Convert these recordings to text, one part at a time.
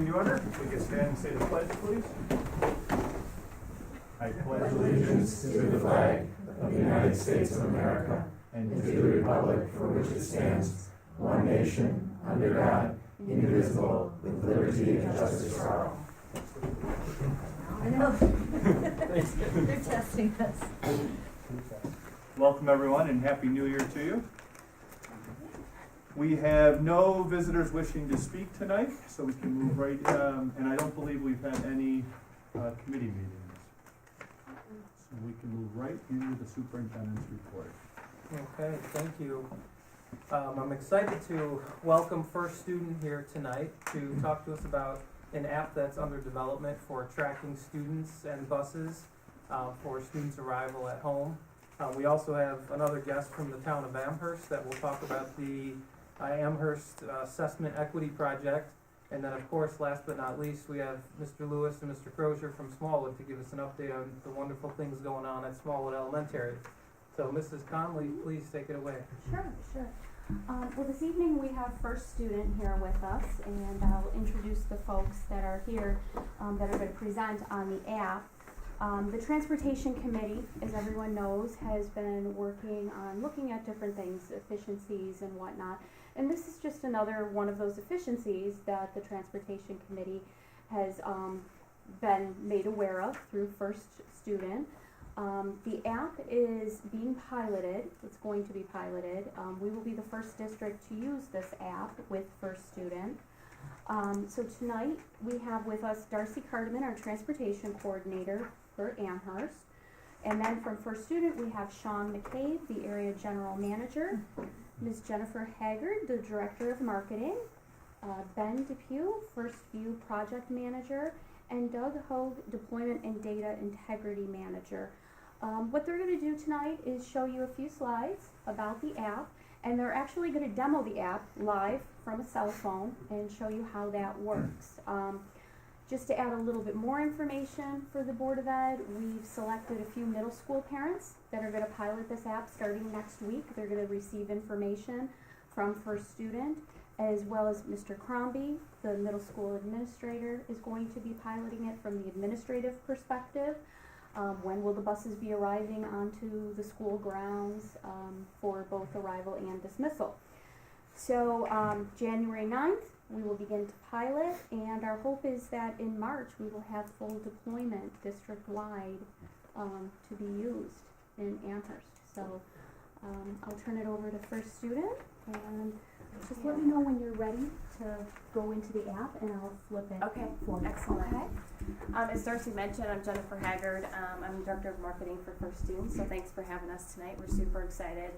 morning to order. If we could stand and say the pledge, please. I pledge Allegiance to the flag of the United States of America and to the republic for which it stands, one nation, under God, indivisible, with liberty and justice for all. I know. They're testing us. Welcome everyone and Happy New Year to you. We have no visitors wishing to speak tonight, so we can move right, and I don't believe we've had any committee meetings. So we can move right into the superintendent's report. Okay, thank you. I'm excited to welcome first student here tonight to talk to us about an app that's under development for tracking students and buses for students' arrival at home. We also have another guest from the town of Amherst that will talk about the Amherst Assessment Equity Project. And then, of course, last but not least, we have Mr. Lewis and Mr. Crozier from Smallwood to give us an update on the wonderful things going on at Smallwood Elementary. So, Mrs. Conley, please take it away. Sure. Well, this evening we have first student here with us, and I'll introduce the folks that are here that are going to present on the app. The Transportation Committee, as everyone knows, has been working on looking at different things, efficiencies and whatnot. And this is just another one of those efficiencies that the Transportation Committee has been made aware of through first student. The app is being piloted. It's going to be piloted. We will be the first district to use this app with first student. So tonight we have with us Darcy Cardeman, our transportation coordinator for Amherst. And then from first student we have Sean McCabe, the area general manager, Ms. Jennifer Haggard, the director of marketing, Ben Depew, First View project manager, and Doug Hogue, deployment and data integrity manager. What they're going to do tonight is show you a few slides about the app, and they're actually going to demo the app live from a cell phone and show you how that works. Just to add a little bit more information for the Board of Ed, we've selected a few middle school parents that are going to pilot this app starting next week. They're going to receive information from first student, as well as Mr. Crombie, the middle school administrator, is going to be piloting it from the administrative perspective. When will the buses be arriving onto the school grounds for both arrival and dismissal? So January 9th, we will begin to pilot, and our hope is that in March we will have full deployment district-wide to be used in Amherst. So I'll turn it over to first student, and just let me know when you're ready to go into the app, and I'll flip it. Okay, for you. excellent. Okay. As Darcy mentioned, I'm Jennifer Haggard. I'm the Director of Marketing for First Student, so thanks for having us tonight. We're super excited.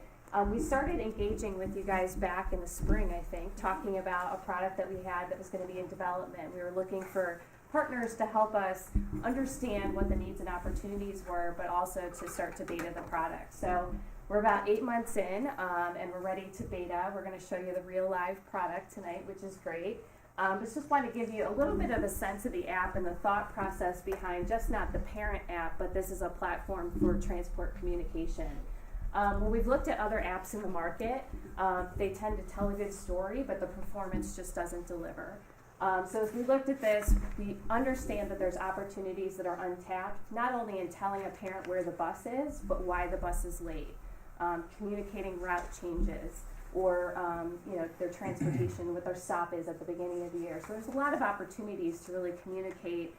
We started engaging with you guys back in the spring, I think, talking about a product that we had that was going to be in development. We were looking for partners to help us understand what the needs and opportunities were, but also to start to beta the product. So we're about 8 months in, and we're ready to beta. We're going to show you the real live product tonight, which is great. But just want to give you a little bit of a sense of the app and the thought process behind just not the parent app, but this is a platform for transport communication. When we've looked at other apps in the market, they tend to tell a good story, but the performance just doesn't deliver. So as we looked at this, we understand that there's opportunities that are untapped, not only in telling a parent where the bus is, but why the bus is late, communicating route changes, or their transportation, what their stop is at the beginning of the year. So there's a lot of opportunities to really communicate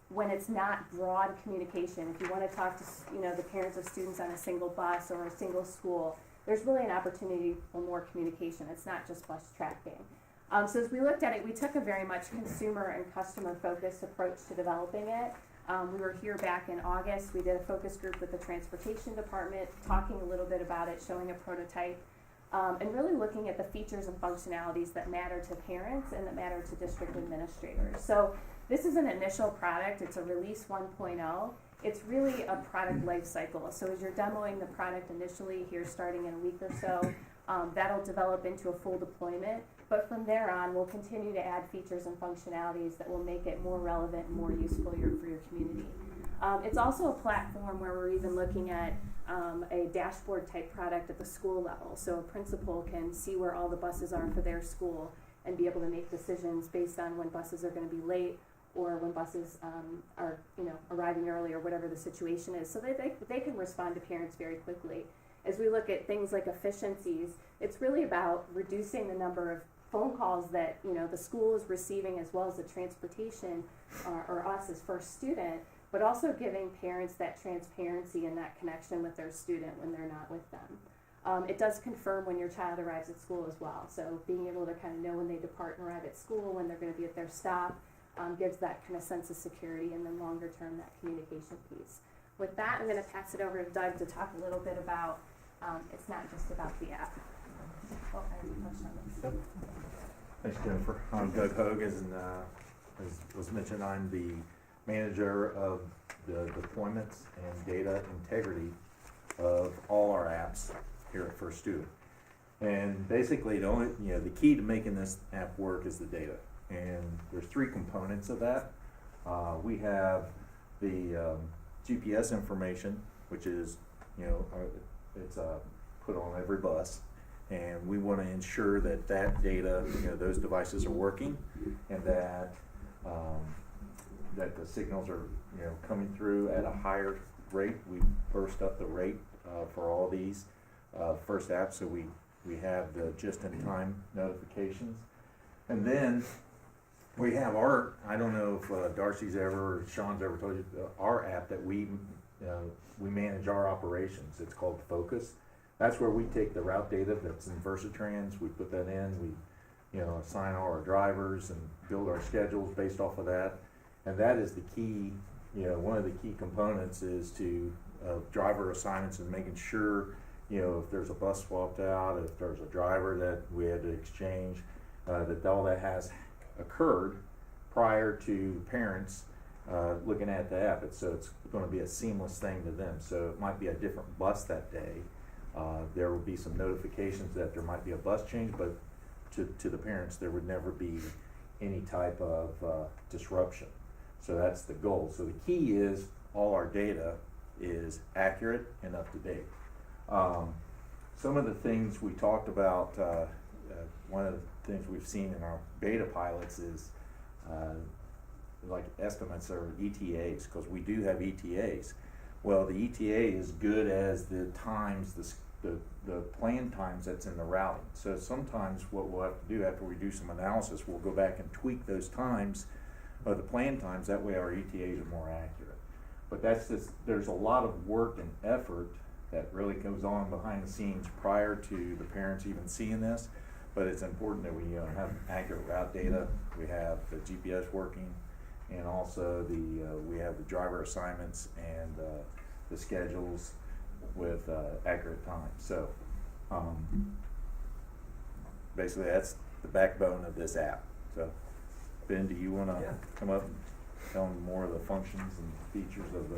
when it's not broad communication. If you want to talk to the parents of students on a single bus or a single school, there's really an opportunity for more communication. It's not just bus tracking. So as we looked at it, we took a very much consumer and customer focused approach to developing it. We were here back in August. We did a focus group with the transportation department, talking a little bit about it, showing a prototype, and really looking at the features and functionalities that matter to parents and that matter to district administrators. So this is an initial product. It's a release 1.0. It's really a product life cycle. So as you're demoing the product initially here starting in a week or so, that'll develop into a full deployment. But from there on, we'll continue to add features and functionalities that will make it more relevant and more useful for your community. It's also a platform where we're even looking at a dashboard type product at the school level. So a principal can see where all the buses are for their school, and be able to make decisions based on when buses are going to be late or when buses are, arriving early or whatever the situation is, so that they can respond to parents very quickly. As we look at things like efficiencies, it's really about reducing the number of phone calls that the school is receiving, as well as the transportation or us as first student, but also giving parents that transparency and that connection with their student when they're not with them. It does confirm when your child arrives at school as well, so being able to kind of know when they depart and arrive at school, when they're going to be at their stop, gives that kind of sense of security, and then longer term, that communication piece. With that, I'm going to pass it over to Doug to talk a little bit about, it's not just about the app. Oh, I already touched on this. Thanks, Jennifer. I'm Doug Hogue, as was mentioned, I'm the manager of the deployments and data integrity of all our apps here at First Student. And basically, the key to making this app work is the data. And there's 3 components of that. We have the GPS information, which is, it's put on every bus. And we want to ensure that data, those devices are working, and that that the signals are, coming through at a higher rate. We burst up the rate for all these first apps, so we have the just-in-time notifications. And then we have I don't know if Darcy's ever, or Sean's ever told you, our app that we manage our operations. It's called Focus. That's where we take the route data that's in Versatrans, we put that in, we assign all our drivers and build our schedules based off of that. And that is the key, one of the key components is to driver assignments and making sure, if there's a bus swapped out, if there's a driver that we had to exchange, that all that has occurred prior to parents looking at the app. So it's going to be a seamless thing to them. So it might be a different bus that day. There will be some notifications that there might be a bus change, but to the parents, there would never be any type of disruption. So that's the goal. So the key is all our data is accurate and up to date. Some of the things we talked about, one of the things we've seen in our beta pilots is like estimates or ETAs, because we do have ETAs. Well, the ETA is good as the times, the planned times that's in the routing. So sometimes what we'll have to do after we do some analysis, we'll go back and tweak those times, the planned times, that way our ETAs are more accurate. But that's just, there's a lot of work and effort that really goes on behind the scenes prior to the parents even seeing this. But it's important that we have accurate route data, we have the GPS working, and also we have the driver assignments and the schedules with accurate times. So basically that's the backbone of this app. So Ben, do you want to come up and tell them more of the functions and features of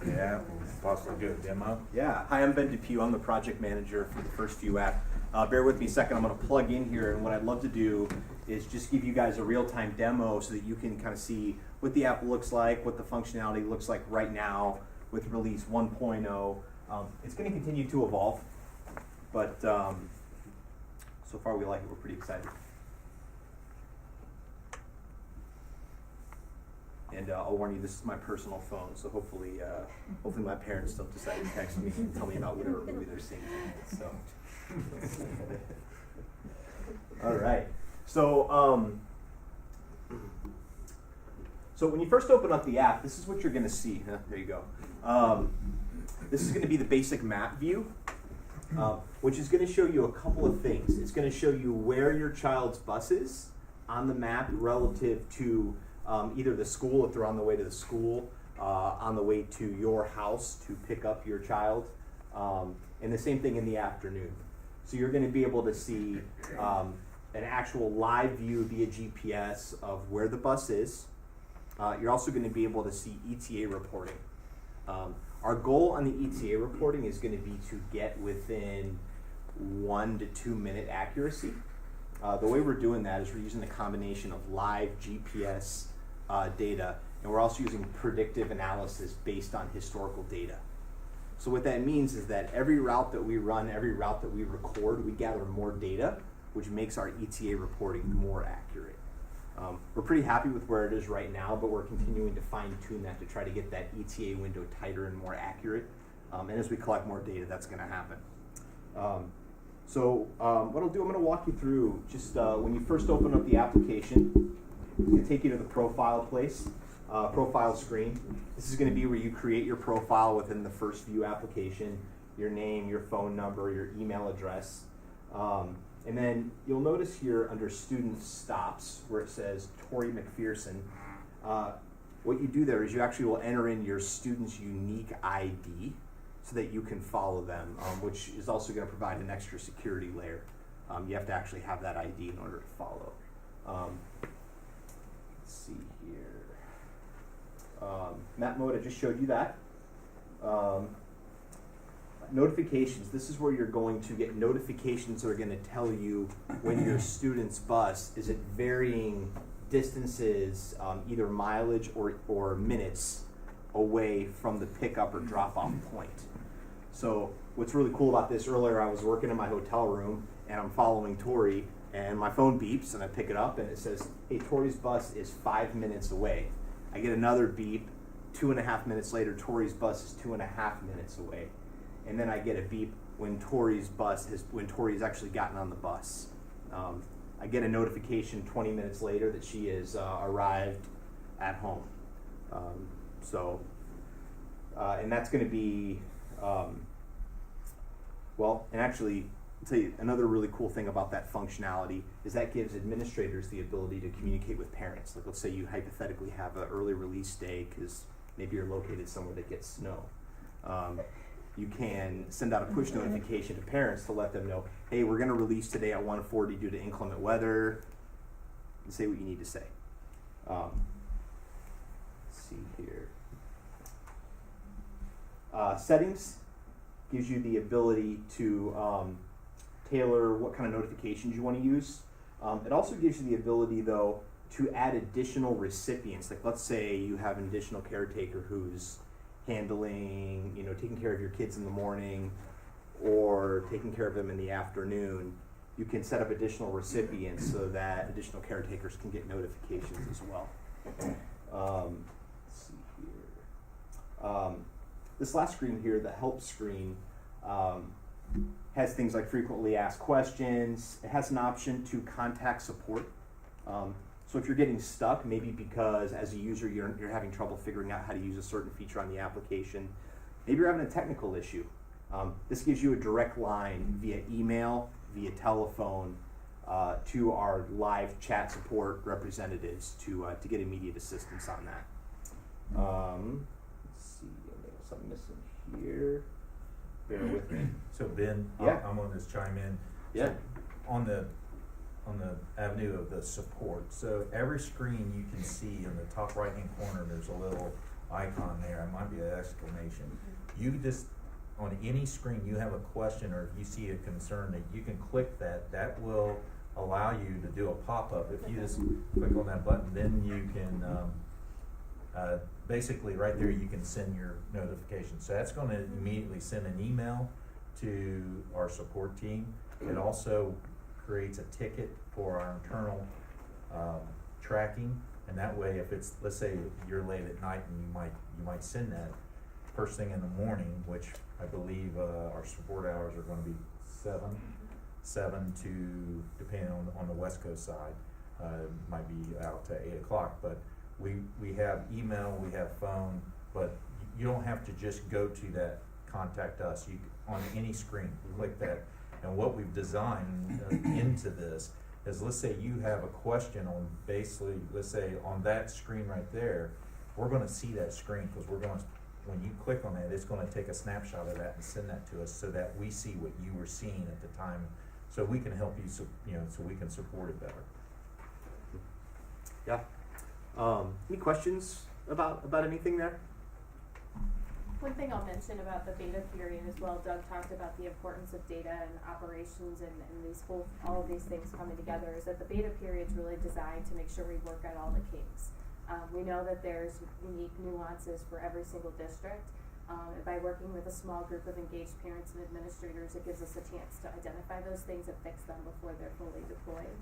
the app and possibly do a demo? Yeah, hi, I'm Ben Depew. I'm the project manager for the First View app. Bear with me a second, I'm going to plug in here, and what I'd love to do is just give you guys a real-time demo so that you can kind of see what the app looks like, what the functionality looks like right now with release 1.0. It's going to continue to evolve, but so far we like it, we're pretty excited. And I'll warn you, this is my personal phone, so hopefully my parents don't decide to text me and tell me about whatever movie they're seeing tonight. So, all right. So, so when you first open up the app, this is what you're going to see. There you go. This is going to be the basic map view, which is going to show you a couple of things. It's going to show you where your child's bus is on the map relative to either the school, if they're on the way to the school, on the way to your house to pick up your child, and the same thing in the afternoon. So you're going to be able to see an actual live view via GPS of where the bus is. You're also going to be able to see ETA reporting. Our goal on the ETA reporting is going to be to get within 1 to 2 minute accuracy. The way we're doing that is we're using a combination of live GPS data, and we're also using predictive analysis based on historical data. So what that means is that every route that we run, every route that we record, we gather more data which makes our ETA reporting more accurate. We're pretty happy with where it is right now, but we're continuing to fine tune that to try to get that ETA window tighter and more accurate. And as we collect more data, that's going to happen. What I'll do, I'm going to walk you through just when you first open up the application, it's going to take you to the profile profile screen. This is going to be where you create your profile within the First View application, your name, your phone number, your email address. And then you'll notice here under Student Stops where it says Tori McPherson. What you do there is you actually will enter in your student's unique ID so that you can follow them, which is also going to provide an extra security layer. You have to actually have that ID in order to follow. Let's see here. Map mode, I just showed you that. Notifications, this is where you're going to get notifications that are going to tell you when your student's bus is at varying distances, either mileage or minutes away from the pickup or drop-off point. So what's really cool about this, earlier I was working in my hotel room and I'm following Tori and my phone beeps and I pick it up and it says, hey, Tori's bus is 5 minutes away. I get another beep, 2.5 minutes later, Tori's bus is 2.5 minutes away. And then I get a beep when Tori's Tori's actually gotten on the bus. I get a notification 20 minutes later that she has arrived at home. And that's going to be, and actually, I'll tell you another really cool thing about that functionality is that gives administrators the ability to communicate with parents. Like, let's say you hypothetically have an early release day because maybe you're located somewhere that gets snow. You can send out a push notification to parents to let them know, hey, we're going to release today at 1:40 due to inclement weather, and say what you need to say. Let's see here. Settings gives you the ability to tailor what kind of notifications you want to use. It also gives you the ability, though, to add additional recipients. Like, let's say you have an additional caretaker who's handling, taking care of your kids in the morning or taking care of them in the afternoon. You can set up additional recipients so that additional caretakers can get notifications as well. Let's see here. This last screen here, the help screen, has things like frequently asked questions. It has an option to contact support. So if you're getting stuck, maybe because as a user you're having trouble figuring out how to use a certain feature on the application, maybe you're having a technical issue. This gives you a direct line via email, via telephone, to our live chat support representatives to get immediate assistance on that. Let's see, what else I'm missing here? Bear with me. So Ben, Yeah. I'm going to just chime in. Yeah. So on the avenue of the support, so every screen you can see in the top right hand corner, there's a little icon there. It might be an exclamation. You just, on any screen you have a question or if you see a concern, that you can click that will allow you to do a pop-up. If you just click on that button, then you can basically right there you can send your notification. So that's going to immediately send an email to our support team. It also creates a ticket for our internal tracking, and that way if it's, let's say you're late at night and you might send that first thing in the morning, which I believe our support hours are going to be 7 to, depending on the West Coast side, might be out to 8 o'clock, but we have email, we have phone, but you don't have to just go to that contact us. You on any screen, click that. And what we've designed into this is, let's say you have a question on basically, let's say on that screen right there, we're going to see that screen because we're going to, when you click on that, it's going to take a snapshot of that and send that to us so that we see what you were seeing at the time, so we can help you, so we can support it better. Yeah. Any questions about anything there? One thing I'll mention about the beta period as well, Doug talked about the importance of data and operations and all of these things coming together, is that the beta period is really designed to make sure we work out all the kinks. We know that there's unique nuances for every single district, And by working with a small group of engaged parents and administrators, it gives us a chance to identify those things and fix them before they're fully deployed.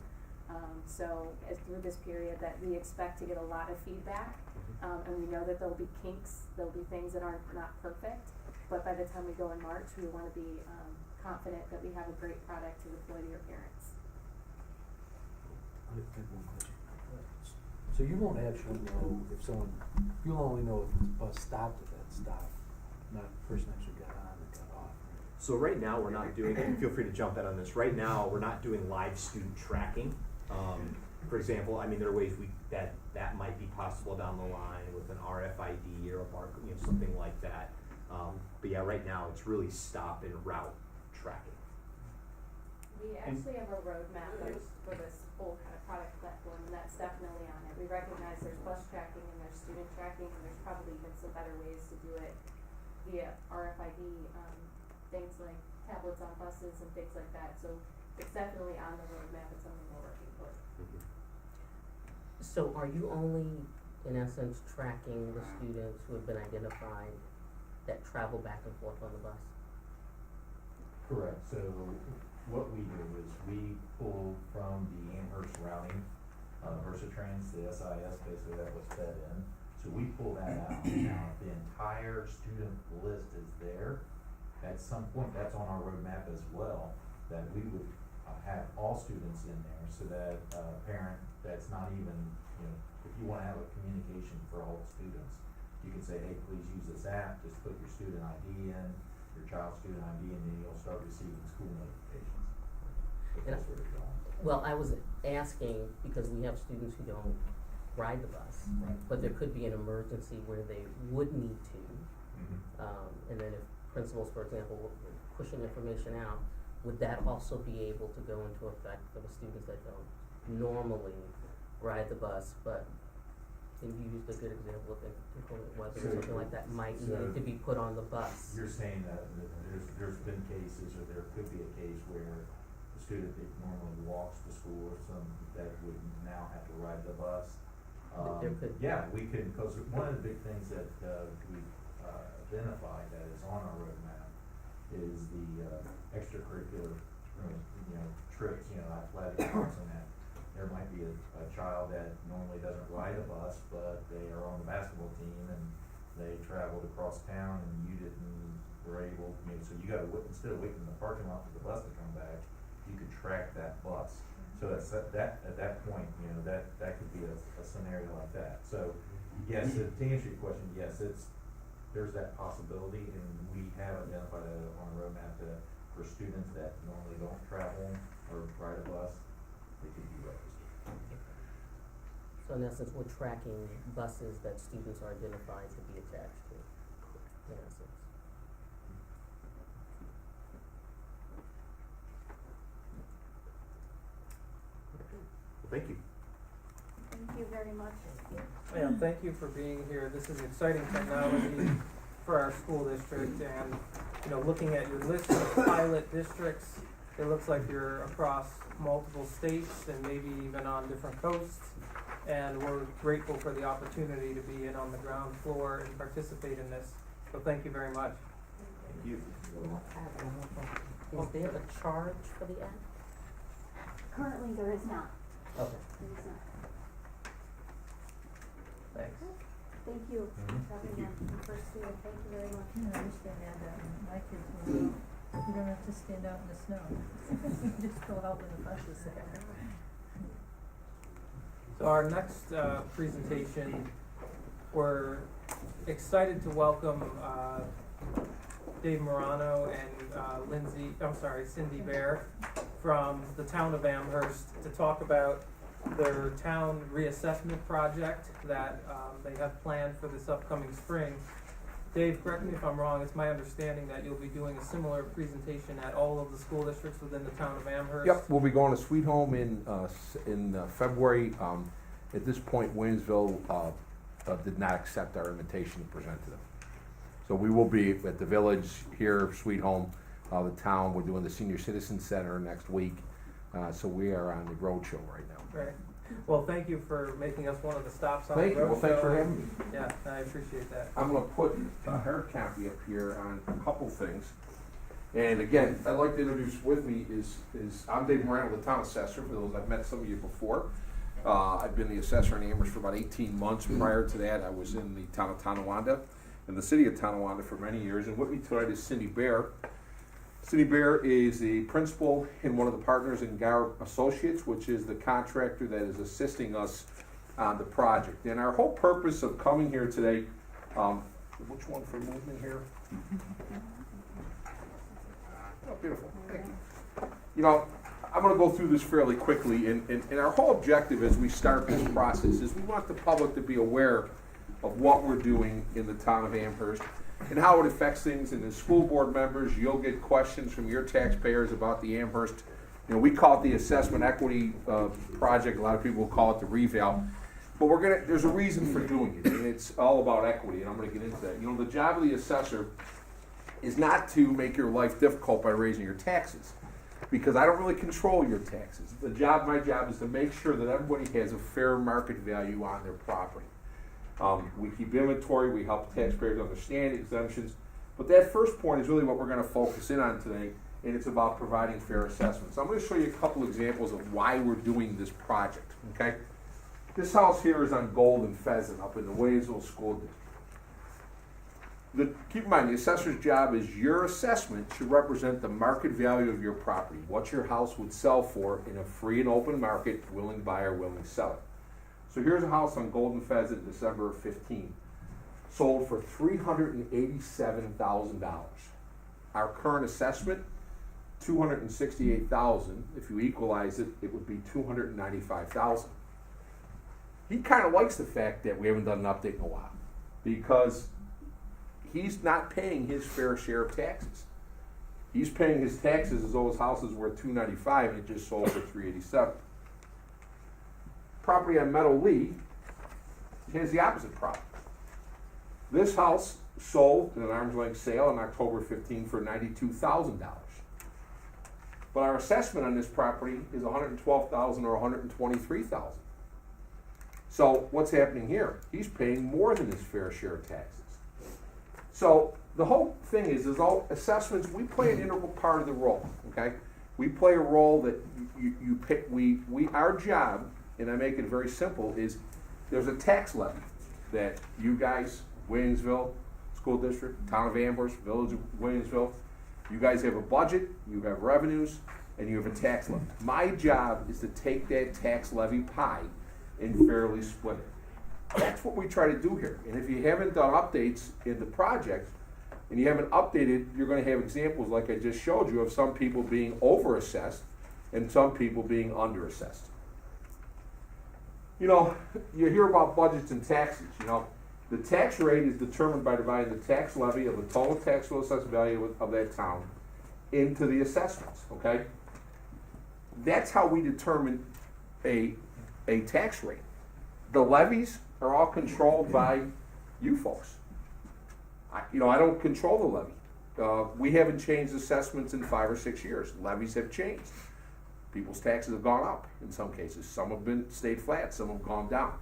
So through this period that we expect to get a lot of feedback, and we know that there'll be kinks, there'll be things that aren't not perfect, but by the time we go in March, we want to be confident that we have a great product to deploy to your parents. So you won't actually know if someone, you'll only know if the bus stopped at that stop, not the person actually got on and got off. So right now, we're not doing, and feel free to jump in on this, right now, we're not doing live student tracking. For example, I mean, there are ways that might be possible down the line with an RFID or a barcode, something like that. But yeah, right now, it's really stop and route tracking. We actually have a roadmap for this whole kind of product platform, and that's definitely on it. We recognize there's bus tracking and there's student tracking, and there's probably even some better ways to do it via RFID, things like tablets on buses and things like that. So it's definitely on the roadmap. It's something we're working toward. So are you only, in essence, tracking the students who have been identified that travel back and forth on the bus? Correct, so what we do is we pull from the Amherst routing, Versatrans, the SIS, basically that was fed in. So we pull that out. Now, if the entire student list is there, at some point, that's on our roadmap as well, that we would have all students in there so that a parent that's not even, if you wanna have a communication for all the students, you can say, hey, please use this app, just put your student ID in, your child's student ID, and then you'll start receiving school notifications. If that's where you're going. Well, I was asking because we have students who don't ride the bus, Right. but there could be an emergency where they would need to. And then if principals, for example, were pushing information out, would that also be able to go into effect for the students that don't normally ride the bus, but you used a good example of inclement weather or something like that might need to be put on the bus. You're saying that there's been cases, or there could be a case where the student that normally walks to school or some, that would now have to ride the bus. There could. Yeah, we could, because one of the big things that, we've, identified that is on our roadmap is the, extracurricular, trips, athletics and that. There might be a child that normally doesn't ride a bus, but they are on the basketball team and they traveled across town and you were able, so you gotta instead of waiting in the parking lot for the bus to come back, you could track that bus. So that's at that point, that could be a scenario like that. So yes, to answer your question, yes, there's that possibility, and we have identified it on the roadmap for students that normally don't travel or ride a bus, they could be registered. So in essence, we're tracking buses that students are identified to be attached to, in essence. Well, thank you. Thank you very much. Yeah, thank you for being here. This is exciting technology for our school district, and looking at your list of pilot districts, it looks like you're across multiple states and maybe even on different coasts. And we're grateful for the opportunity to be in on the ground floor and participate in this. So thank you very much. Thank you. Is there a charge for the app? Currently, there is not. Okay. There is not. Thanks. Thank you for Thank having you. us. First student, thank you very much. I can understand that, my kids were, you don't have to stand out in the snow, you just go out when the bus is there. So our next presentation, we're excited to welcome Dave Morano and Cindy Bear from the town of Amherst to talk about their town reassessment project that they have planned for this upcoming spring. Dave, correct me if I'm wrong, it's my understanding that you'll be doing a similar presentation at all of the school districts within the town of Amherst? Yep, we'll be going to Sweet Home in February. At this point, Williamsville did not accept our invitation to present to them. So we will be at the village here, Sweet Home, the town. We're doing the Senior Citizen Center next week. So we are on the road show right now. Right. Well, thank you for making us one of the stops on Thank the you, road. well, thanks for show. having me. Yeah, I appreciate that. I'm gonna put a hard copy up here on a couple things. And again, I'd like to introduce with me is I'm Dave Morano, the town assessor, for those I've met some of you before. I've been the assessor in Amherst for about 18 months. Prior to that, I was in the town of Tonawanda, in the city of Tonawanda for many years. And with me tonight is Cindy Bear. Cindy Bear is the principal and one of the partners in Gower Associates, which is the contractor that is assisting us on the project. And our whole purpose of coming here today, which one for movement here? Oh, beautiful. Thank you. You know, I'm going to go through this fairly quickly, and our whole objective as we start this process is we want the public to be aware of what we're doing in the town of Amherst and how it affects things. And as school board members, you'll get questions from your taxpayers about the Amherst. You know, we call it the assessment equity project. A lot of people will call it the reval. But there's a reason for doing it, and it's all about equity, and I'm going to get into that. You know, the job of the assessor is not to make your life difficult by raising your taxes, because I don't really control your taxes. My job is to make sure that everybody has a fair market value on their property. We keep inventory, we help taxpayers understand exemptions, but that first point is really what we're going to focus in on today, and it's about providing fair assessments. So I'm going to show you a couple examples of why we're doing this project, okay? This house here is on Gold and Pheasant up in the Waynesville School District. Keep in mind, the assessor's job is your assessment should represent the market value of your property, what your house would sell for in a free and open market, willing buyer, willing seller. So here's a house on Golden Pheasant, December of 15, sold for $387,000. Our current assessment, $268,000. If you equalize it, it would be $295,000. He kind of likes the fact that we haven't done an update in a while, because he's not paying his fair share of taxes. He's paying his taxes as though his house is worth $295 and it just sold for $387. Property on Meadow Lee has the opposite problem. This house sold in an arm's length sale on October 15 for $92,000. But our assessment on this property is $112,000 or $123,000. So what's happening here? He's paying more than his fair share of taxes. So the whole thing is all assessments, we play an integral part of the role, okay? We play a role that you pick, our job, and I make it very simple, is there's a tax levy that you guys, Waynesville School District, Town of Amherst, Village of Waynesville, you guys have a budget, you have revenues, and you have a tax levy. My job is to take that tax levy pie and fairly split it. That's what we try to do here. And if you haven't done updates in the project, and you haven't updated, you're going to have examples like I just showed you of some people being over-assessed and some people being under-assessed. You know, you hear about budgets and taxes. You know, the tax rate is determined by dividing the tax levy of the total taxable assessed value of that town into the assessments, okay? That's how we determine a tax rate. The levies are all controlled by you folks. I don't control the levy. We haven't changed assessments in 5 or 6 years. Levies have changed. People's taxes have gone up in some cases. Some have stayed flat, some have gone down.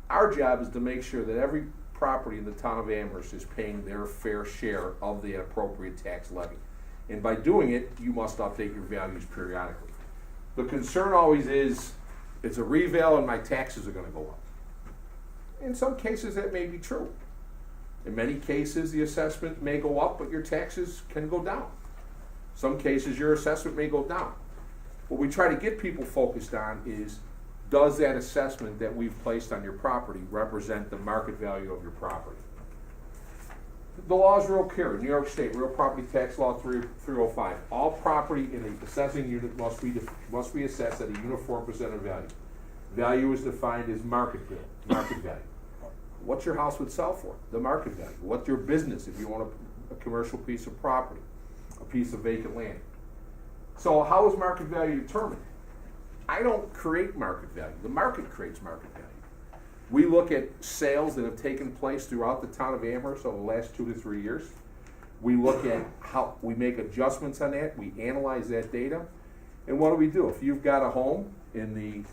Our job is to make sure that every property in the town of Amherst is paying their fair share of the appropriate tax levy. And by doing it, you must update your values periodically. The concern always is, it's a reval and my taxes are going to go up. In some cases, that may be true. In many cases, the assessment may go up, but your taxes can go down. Some cases, your assessment may go down. What we try to get people focused on is, does that assessment that we've placed on your property represent the market value of your property? The law is real clear. New York State Real Property Tax Law 305. All property in the assessing unit must be assessed at a uniform percent of value. Value is defined as market value. What your house would sell for, the market value. What's your business if you want a commercial piece of property, a piece of vacant land. So how is market value determined? I don't create market value. The market creates market value. We look at sales that have taken place throughout the town of Amherst over the last 2 to 3 years. We look at how we make adjustments on that. We analyze that data. And what do? If you've got a home in the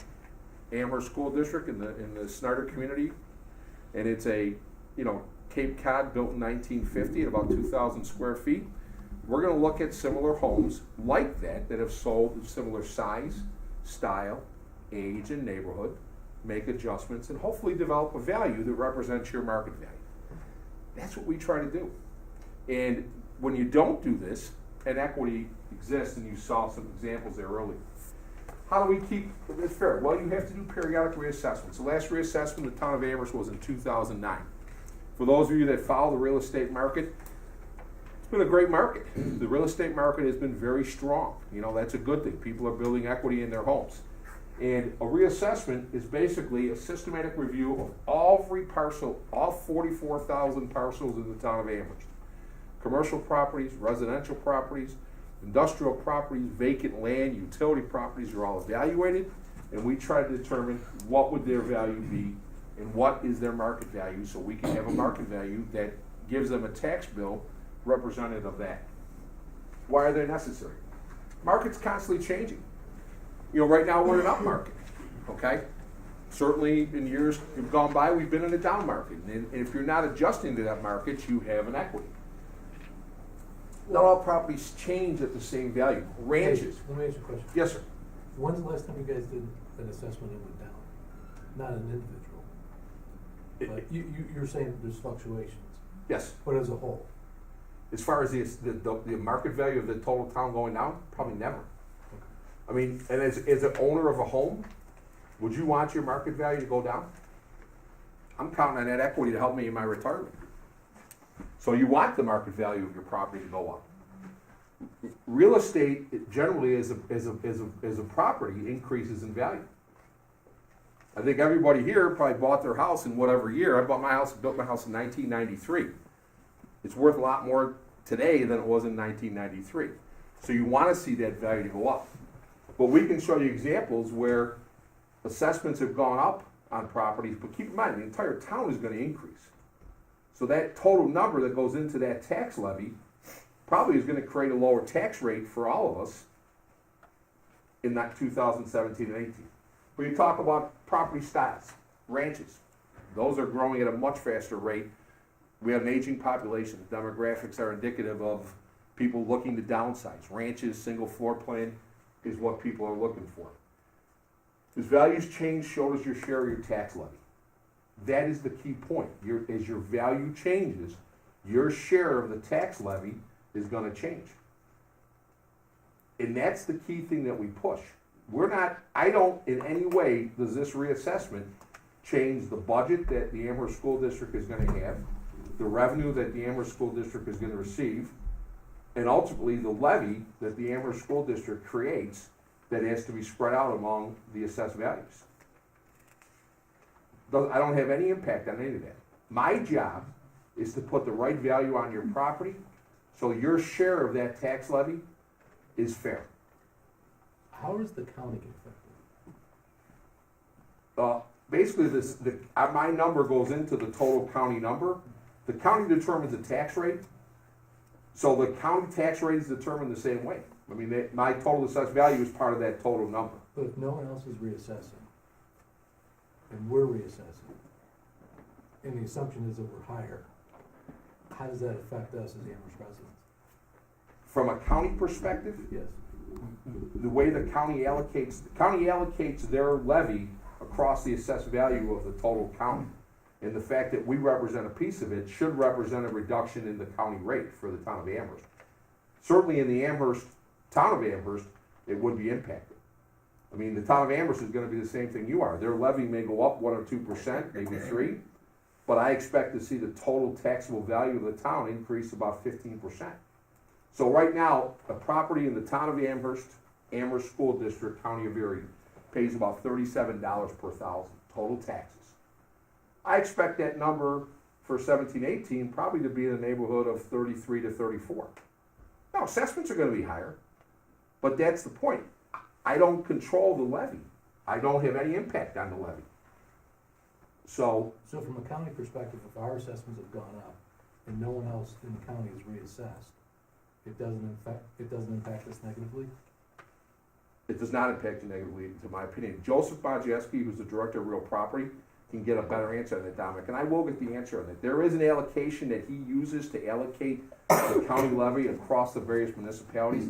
Amherst School District in the Snyder community. And it's a, Cape Cod built in 1950 at about 2,000 square feet. We're gonna look at similar homes like that have sold of similar size, style, age, and neighborhood, make adjustments, and hopefully develop a value that represents your market value. That's what we try to do. And when you don't do this, inequity exists, and you saw some examples there earlier. How do we keep it fair? Well, you have to do periodic reassessments. The last reassessment in the town of Amherst was in 2009. For those of you that follow the real estate market, it's been a great market. The real estate market has been very strong. That's a good thing. People are building equity in their homes. And a reassessment is basically a systematic review of every parcel, all 44,000 parcels in the town of Amherst. Commercial properties, residential properties, industrial properties, vacant land, utility properties are all evaluated, and we try to determine what would their value be and what is their market value, so we can have a market value that gives them a tax bill representative of that. Why are they necessary? Market's constantly changing. Right now we're in an up market, okay? Certainly in years have gone by, we've been in a down market, and if you're not adjusting to that market, you have an equity. Not all properties change at the same value. Ranches. Hey, let me ask you a question. Yes, sir. When's the last time you guys did an assessment and went down? Not an individual. But you're saying there's fluctuations, Yes. but as a whole? As far as the market value of the total town going down, probably never. I mean, and as an owner of a home, would you want your market value to go down? I'm counting on that equity to help me in my retirement. So you want the market value of your property to go up. Real estate generally as a property increases in value. I think everybody here probably bought their house in whatever year. I built my house in 1993. It's worth a lot more today than it was in 1993. So you want to see that value to go up. But we can show you examples where assessments have gone up on properties, but keep in mind, the entire town is going to increase. So that total number that goes into that tax levy probably is going to create a lower tax rate for all of us in that 2017 and 18. When you talk about property styles, ranches, those are growing at a much faster rate. We have an aging population. The demographics are indicative of people looking to downsize. Ranches, single floor plan is what people are looking for. As values change, so does your share of your tax levy. That is the key point. As your value changes, your share of the tax levy is going to change. And that's the key thing that we push. I don't in any way does this reassessment change the budget that the Amherst School District is going to have, the revenue that the Amherst School District is going to receive, and ultimately the levy that the Amherst School District creates that has to be spread out among the assessed values. I don't have any impact on any of that. My job is to put the right value on your property so your share of that tax levy is fair. How does the county get affected? Basically, my number goes into the total county number. The county determines the tax rate, so the county tax rate is determined the same way. I mean, my total assessed value is part of that total number. But if no one else is reassessing, and we're reassessing, and the assumption is that we're higher, how does that affect us as Amherst residents? From a county perspective, Yes. the way the county allocates their levy across the assessed value of the total county. And the fact that we represent a piece of it should represent a reduction in the county rate for the town of Amherst. Certainly in the town of Amherst, it would be impacted. I mean, the town of Amherst is gonna be the same thing you are. Their levy may go up 1 or 2%, maybe 3%, but I expect to see the total taxable value of the town increase about 15%. So right now, a property in the town of Amherst, Amherst School District, County of Erie, pays about $37 per thousand, total taxes. I expect that number for 17-18 probably to be in the neighborhood of 33 to 34. Now, assessments are gonna be higher, but that's the point. I don't control the levy. I don't have any impact on the levy. So from a county perspective, if our assessments have gone up and no one else in the county is reassessed, it doesn't impact us negatively? it does not impact you negatively, to my opinion. Joseph Majewski, who's the director of real property, can get a better answer on that, Dominic, and I will get the answer on that. There is an allocation that he uses to allocate the county levy across the various municipalities.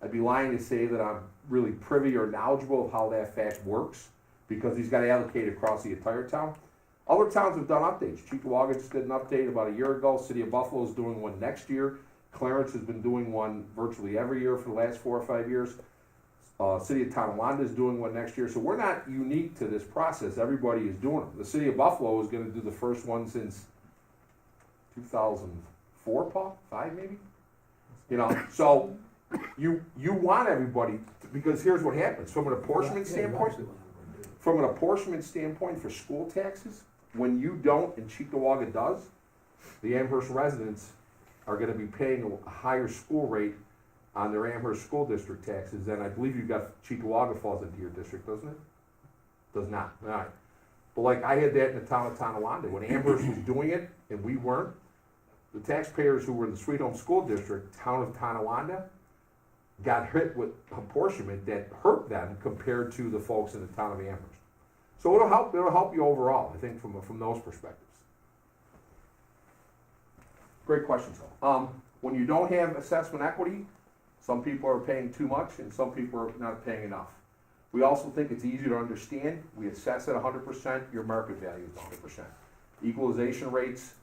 I'd be lying to say that I'm really privy or knowledgeable of how that fact works, because he's got to allocate across the entire town. Other towns have done updates. Cheektowaga just did an update about a year ago. City of Buffalo is doing one next year. Clarence has been doing one virtually every year for the last 4 or 5 years. City of Tonawanda is doing one next year. So we're not unique to this process. Everybody is doing them. The City of Buffalo is going to do the first one since 2004, Paul? 5 maybe? You know, so you want everybody, because here's what happens. From an apportionment standpoint, for school taxes, when you don't and Cheektowaga does, the Amherst residents are going to be paying a higher school rate on their Amherst school district taxes, and I believe you've got Cheektowaga falls into your district, doesn't it? Does not, all right. But like I had that in the town of Tonawanda, when Amherst was doing it and we weren't, the taxpayers who were in the Sweet Home School District, town of Tonawanda, got hit with apportionment that hurt them compared to the folks in the town of Amherst. So it'll help you overall, I think, from those perspectives. Great questions, though. When you don't have assessment equity, some people are paying too much and some people are not paying enough. We also think it's easier to understand. We assess at 100%, your market value is 100%. Equalization rates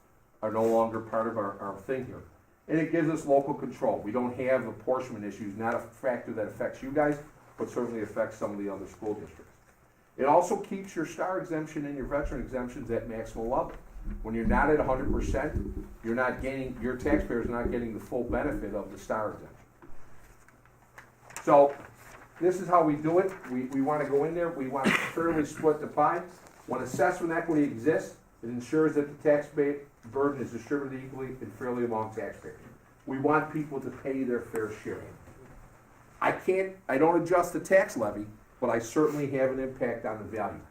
are no longer part of our thing here. And it gives us local control. We don't have apportionment issues, not a factor that affects you guys, but certainly affects some of the other school districts. It also keeps your star exemption and your veteran exemptions at maximum level. When you're not at 100%, you're not getting, your taxpayers are not getting the full benefit of the star exemption. So this is how we do it. We want to go in there. We want to fairly split the pie. When assessment equity exists, it ensures that the tax burden is distributed equally and fairly among taxpayers. We want people to pay their fair share. I don't adjust the tax levy, but I certainly have an impact on the value.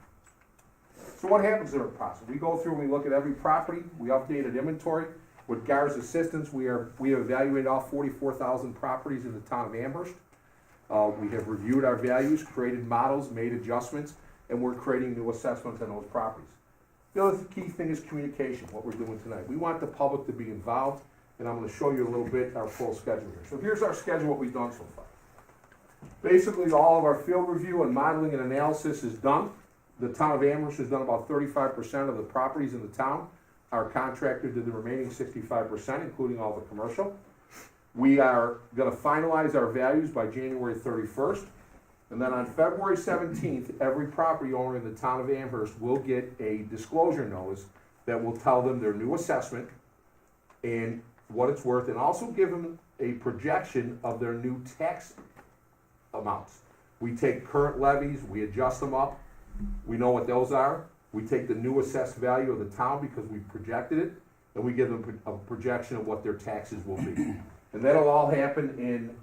So what happens in our process? We go through and we look at every property. We updated inventory. With GAR's assistance, we have evaluated all 44,000 properties in the town of Amherst. We have reviewed our values, created models, made adjustments, and we're creating new assessments on those properties. The other key thing is communication, what we're doing tonight. We want the public to be involved, and I'm going to show you a little bit our full schedule here. So here's our schedule, what we've done so far. Basically, all of our field review and modeling and analysis is done. The town of Amherst has done about 35% of the properties in the town. Our contractor did the remaining 65%, including all the commercial. We are going to finalize our values by January 31st. And then on February 17th, every property owner in the town of Amherst will get a disclosure notice that will tell them their new assessment and what it's worth, and also give them a projection of their new tax amounts. We take current levies, we adjust them up, we know what those are. We take the new assessed value of the town because we projected it, and we give them a projection of what their taxes will be. And that'll all happen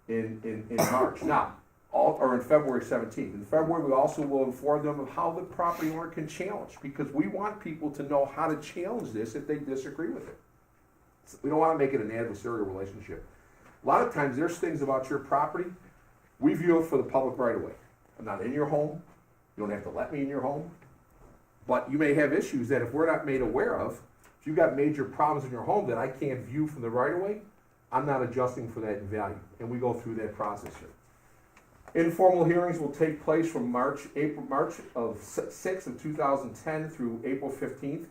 in March. Now, or in February 17th. In February, we also will inform them of how the property owner can challenge, because we want people to know how to challenge this if they disagree with it. We don't want to make it an adversarial relationship. A lot of times there's things about your property, we view it for the public right away. I'm not in your home, you don't have to let me in your home, but you may have issues that if we're not made aware of, if you've got major problems in your home that I can't view from the right of way, I'm not adjusting for that in value, and we go through that process here. Informal hearings will take place from March of 6th of 2010 through April 15th.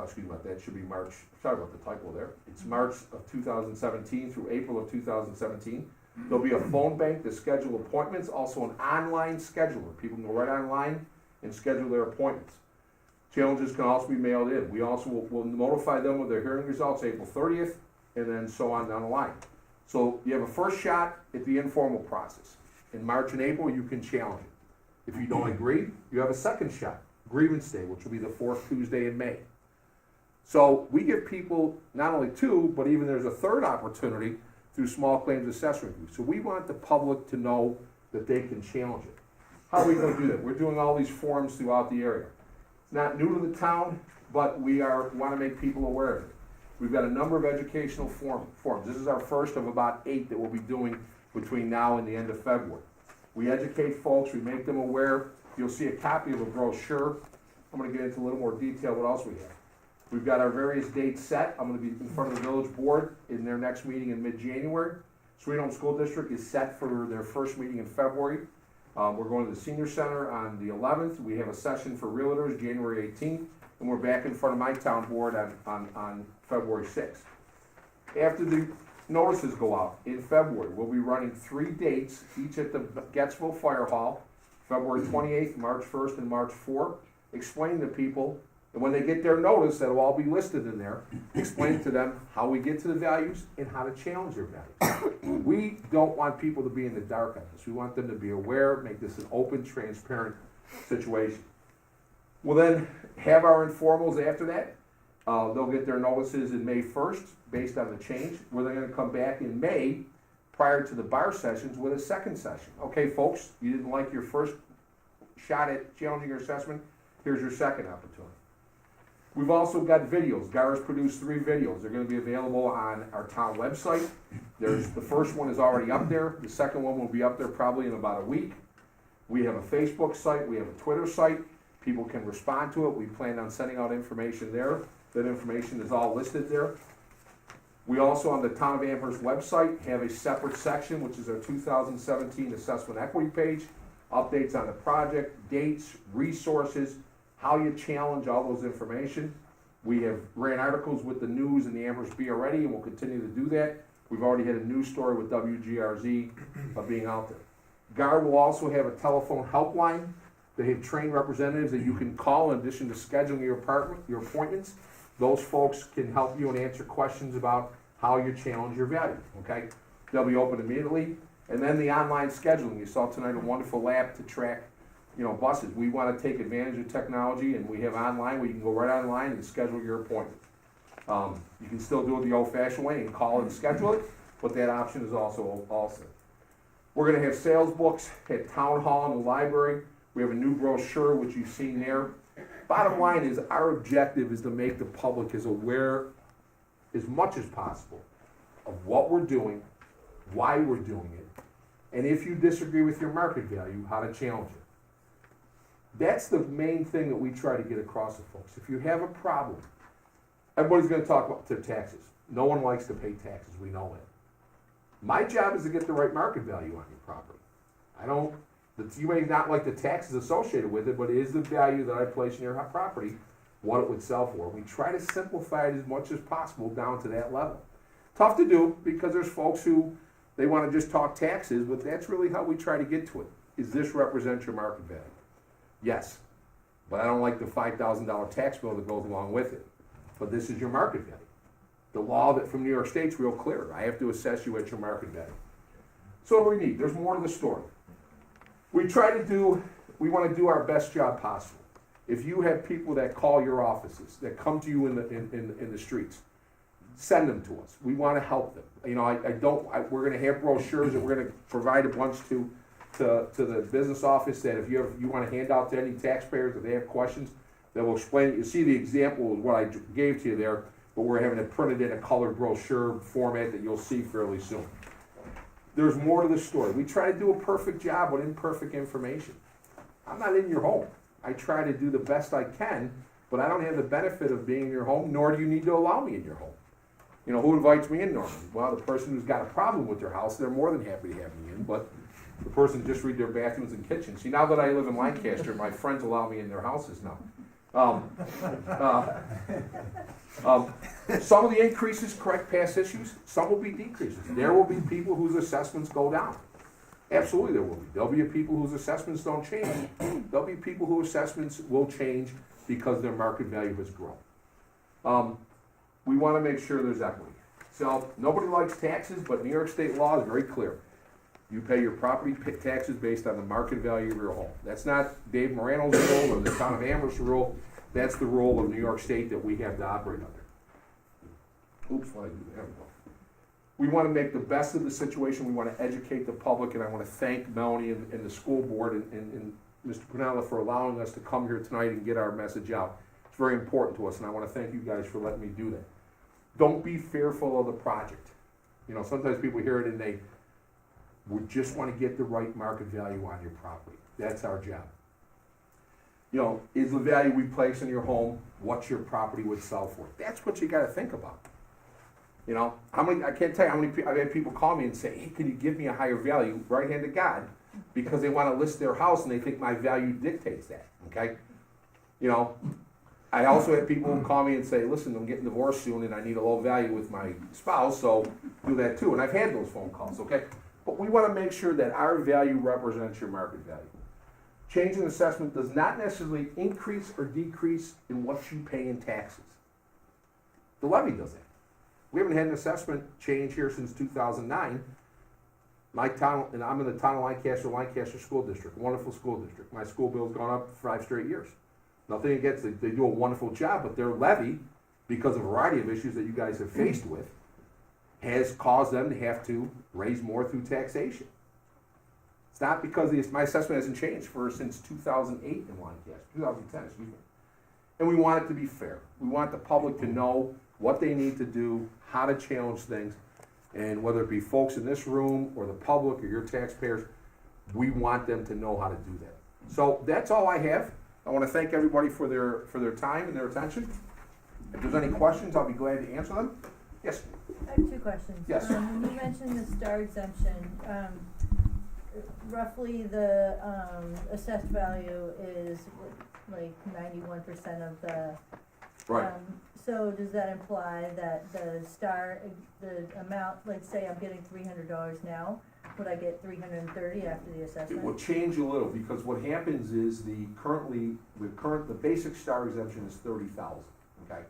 Excuse me, that should be March, sorry about the typo there. It's March of 2017 through April of 2017. There'll be a phone bank to schedule appointments, also an online scheduler. People can go right online and schedule their appointments. Challenges can also be mailed in. We also will notify them of their hearing results April 30th, and then so on down the line. So you have a first shot at the informal process. In March and April, you can challenge it. If you don't agree, you have a second shot, grievance day, which will be the 4th Tuesday in May. So we give people not only two, but even there's a third opportunity through small claims assessment review. So we want the public to know that they can challenge it. How are we going to do that? We're doing all these forums throughout the area. It's not new to the town, but we want to make people aware of it. We've got a number of educational forums. This is our first of about 8 that we'll be doing between now and the end of February. We educate folks, we make them aware. You'll see a copy of a brochure. I'm gonna get into a little more detail what else we have. We've got our various dates set. I'm gonna be in front of the village board in their next meeting in mid-January. Sweet Home School District is set for their first meeting in February. We're going to the senior center on the 11th. We have a session for realtors January 18th, and we're back in front of my town board on February 6th. After the notices go out in February, we'll be running 3 dates, each at the Gettsville Fire Hall, February 28th, March 1st, and March 4th, explaining to people, and when they get their notice, that'll all be listed in there, explain to them how we get to the values and how to challenge their values. We don't want people to be in the dark on this. We want them to be aware, make this an open, transparent situation. We'll then have our informals after that. They'll get their notices in May 1st, based on the change. We're then gonna come back in May, prior to the bar sessions, with a second session. Okay, folks, you didn't like your first shot at challenging your assessment, here's your second opportunity. We've also got videos. GAR's produced 3 videos. They're gonna be available on our town website. The first one is already up there. The second one will be up there probably in about a week. We have a Facebook site, we have a Twitter site. People can respond to it. We plan on sending out information there. That information is all listed there. We also, on the Town of Amherst website, have a separate section, which is our 2017 assessment equity page. Updates on the project, dates, resources, how you challenge, all those information. We have ran articles with the news and the Amherst Bee already, and we'll continue to do that. We've already had a news story with WGRZ being out there. GAR will also have a telephone helpline. They have trained representatives that you can call in addition to scheduling your appointments. Those folks can help you and answer questions about how you challenge your value, okay? They'll be open immediately. And then the online scheduling. You saw tonight a wonderful app to track, buses. We want to take advantage of technology, and we have online where you can go right online and schedule your appointment. You can still do it the old-fashioned way and call and schedule it, but that option is also. We're going to have sales books at Town Hall and the library. We have a new brochure, which you've seen there. Bottom line is, our objective is to make the public as aware as much as possible of what we're doing, why we're doing it, and if you disagree with your market value, how to challenge it. That's the main thing that we try to get across to folks. If you have a problem, everybody's going to talk about their taxes. No one likes to pay taxes, we know that. My job is to get the right market value on your property. You may not like the taxes associated with it, but it is the value that I place in your property, what it would sell for. We try to simplify it as much as possible down to that level. Tough to do, because there's folks who, they want to just talk taxes, but that's really how we try to get to it. Is this represent your market value? Yes, but I don't like the $5,000 tax bill that goes along with it. But this is your market value. The law from New York State's real clear. I have to assess you at your market value. So what do we need? There's more to the story. We want to do our best job possible. If you have people that call your offices, that come to you in the streets, send them to us. We want to help them. We're going to have brochures that we're going to provide a bunch to the business office, that if you want to hand out to any taxpayers, if they have questions, that will explain it. You see the example of what I gave to you there, but we're having it printed in a colored brochure format that you'll see fairly soon. There's more to the story. We try to do a perfect job with imperfect information. I'm not in your home. I try to do the best I can, but I don't have the benefit of being in your home, nor do you need to allow me in your home. Who invites me in normally? Well, the person who's got a problem with their house, they're more than happy to have me in, but the person just read their bathrooms and kitchens. See, now that I live in Lancaster, my friends allow me in their houses now. Some of the increases correct past issues, some will be decreases. There will be people whose assessments go down. Absolutely there will be. There'll be people whose assessments don't change. There'll be people whose assessments will change because their market value has grown. We want to make sure there's equity. So nobody likes taxes, but New York State law is very clear. You pay your property taxes based on the market value of your home. That's not Dave Morano's rule or the Town of Amherst rule. That's the rule of New York State that we have to operate under. Oops, what I do there. We want to make the best of the situation. We want to educate the public, and I want to thank Melanie and the school board and Mr. Pinella for allowing us to come here tonight and get our message out. It's very important to us, and I want to thank you guys for letting me do that. Don't be fearful of the project. Sometimes people hear it and We just wanna get the right market value on your property. That's our job. You know, is the value we place in your home what your property would sell for? That's what you gotta think about. You know, I can't tell you how many, I've had people call me and say, hey, can you give me a higher value, right hand to God, because they wanna list their house and they think my value dictates that, okay? You know, I also had people call me and say, listen, I'm getting divorced soon and I need a low value with my spouse, so do that too. And I've had those phone calls, okay? But we wanna make sure that our value represents your market value. Change in assessment does not necessarily increase or decrease in what you pay in taxes. The levy does that. We haven't had an assessment change here since 2009. My town, and I'm in the town of Lancaster School District, wonderful school district. My school bill's gone up for 5 straight years. Nothing against it, they do a wonderful job, but their levy, because of a variety of issues that you guys have faced with, has caused them to have to raise more through taxation. It's not because my assessment hasn't changed since 2008 in Lancaster, 2010, excuse me. And we want it to be fair. We want the public to know what they need to do, how to challenge things, and whether it be folks in this room or the public or your taxpayers, we want them to know how to do that. So that's all I have. I want to thank everybody for their time and their attention. If there's any questions, I'll be glad to answer them. Yes? I have 2 questions. Yes. When you mentioned the star exemption, roughly the assessed value is like 91% of the. Right. So does that imply that the amount, like say I'm getting $300 now, would I get $330 after the assessment? It will change a little, because what happens is the basic star exemption is $30,000, okay?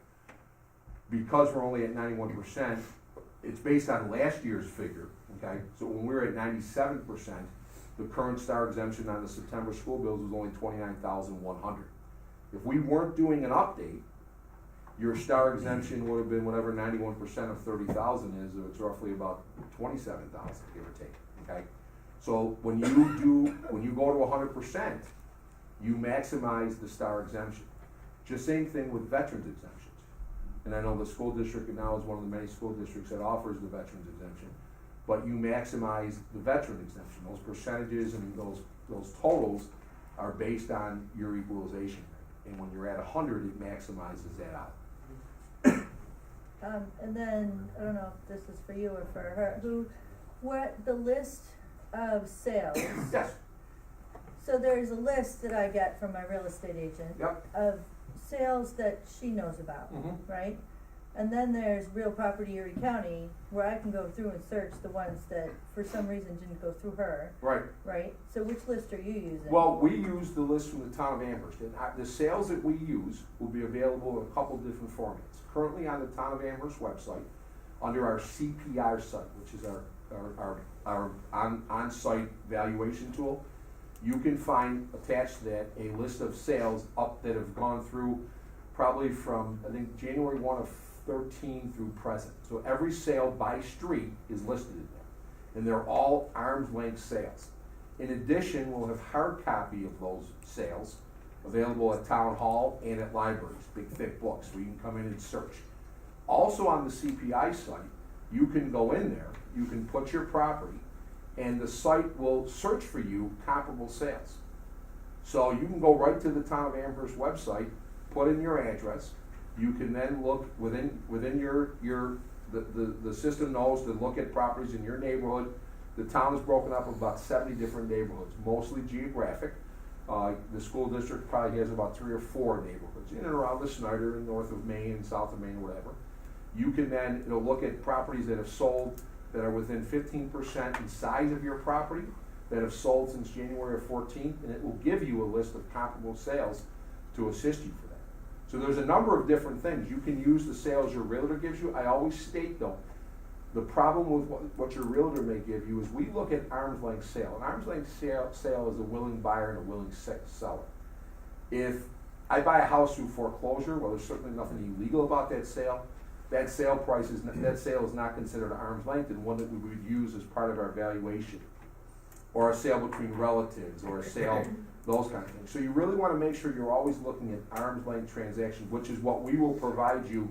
Because we're only at 91%, it's based on last year's figure, okay? So when we were at 97%, the current star exemption on the September school bills was only $29,100. If we weren't doing an update, your star exemption would have been whatever 91% of 30,000 is, or it's roughly about 27,000, give or take, okay? So when you go to 100%, you maximize the star exemption. Just same thing with veterans exemptions. And I know the school district now is one of the many school districts that offers the veterans exemption, but you maximize the veteran exemption. Those percentages and those totals are based on your equalization rate. And when you're at 100, it maximizes that out. And then, I don't know if this is for you or for her, the list of sales. Yes. So there's a list that I get from my real estate agent. Yep. Of sales that she knows about, right? And then there's Real Property Erie County, where I can go through and search the ones that for some reason didn't go through her, Right. right? So which list are you using? Well, we use the list from the town of Amherst, and the sales that we use will be available in a couple different formats. Currently on the town of Amherst website, under our CPR site, which is our on-site valuation tool, you can find attached to that a list of sales that have gone through probably from, I think, January 1 of 13 through present. So every sale by street is listed in there, and they're all arm's length sales. In addition, we'll have hard copy of those sales available at town hall and at libraries, big thick books, where you can come in and search. Also on the CPI site, you can go in there, you can put your property, and the site will search for you comparable sales. So you can go right to the town of Amherst website, put in your address. You can then look within the system knows to look at properties in your neighborhood. The town is broken up of about 70 different neighborhoods, mostly geographic. The school district probably has about 3 or 4 neighborhoods in and around the Snyder and north of Maine and south of Maine, whatever. You can then look at properties that have sold that are within 15% in size of your property that have sold since January of 14, and it will give you a list of comparable sales to assist you for that. So there's a number of different things. You can use the sales your realtor gives you. I always state though, the problem with what your realtor may give you is we look at arm's length sale. An arm's length sale is a willing buyer and a willing seller. If I buy a house through foreclosure, well, there's certainly nothing illegal about that sale. That sale is not considered arm's length and one that we would use as part of our valuation, or a sale between relatives, or a sale, those kind of things. So you really want to make sure you're always looking at arm's length transactions, which is what we will provide you,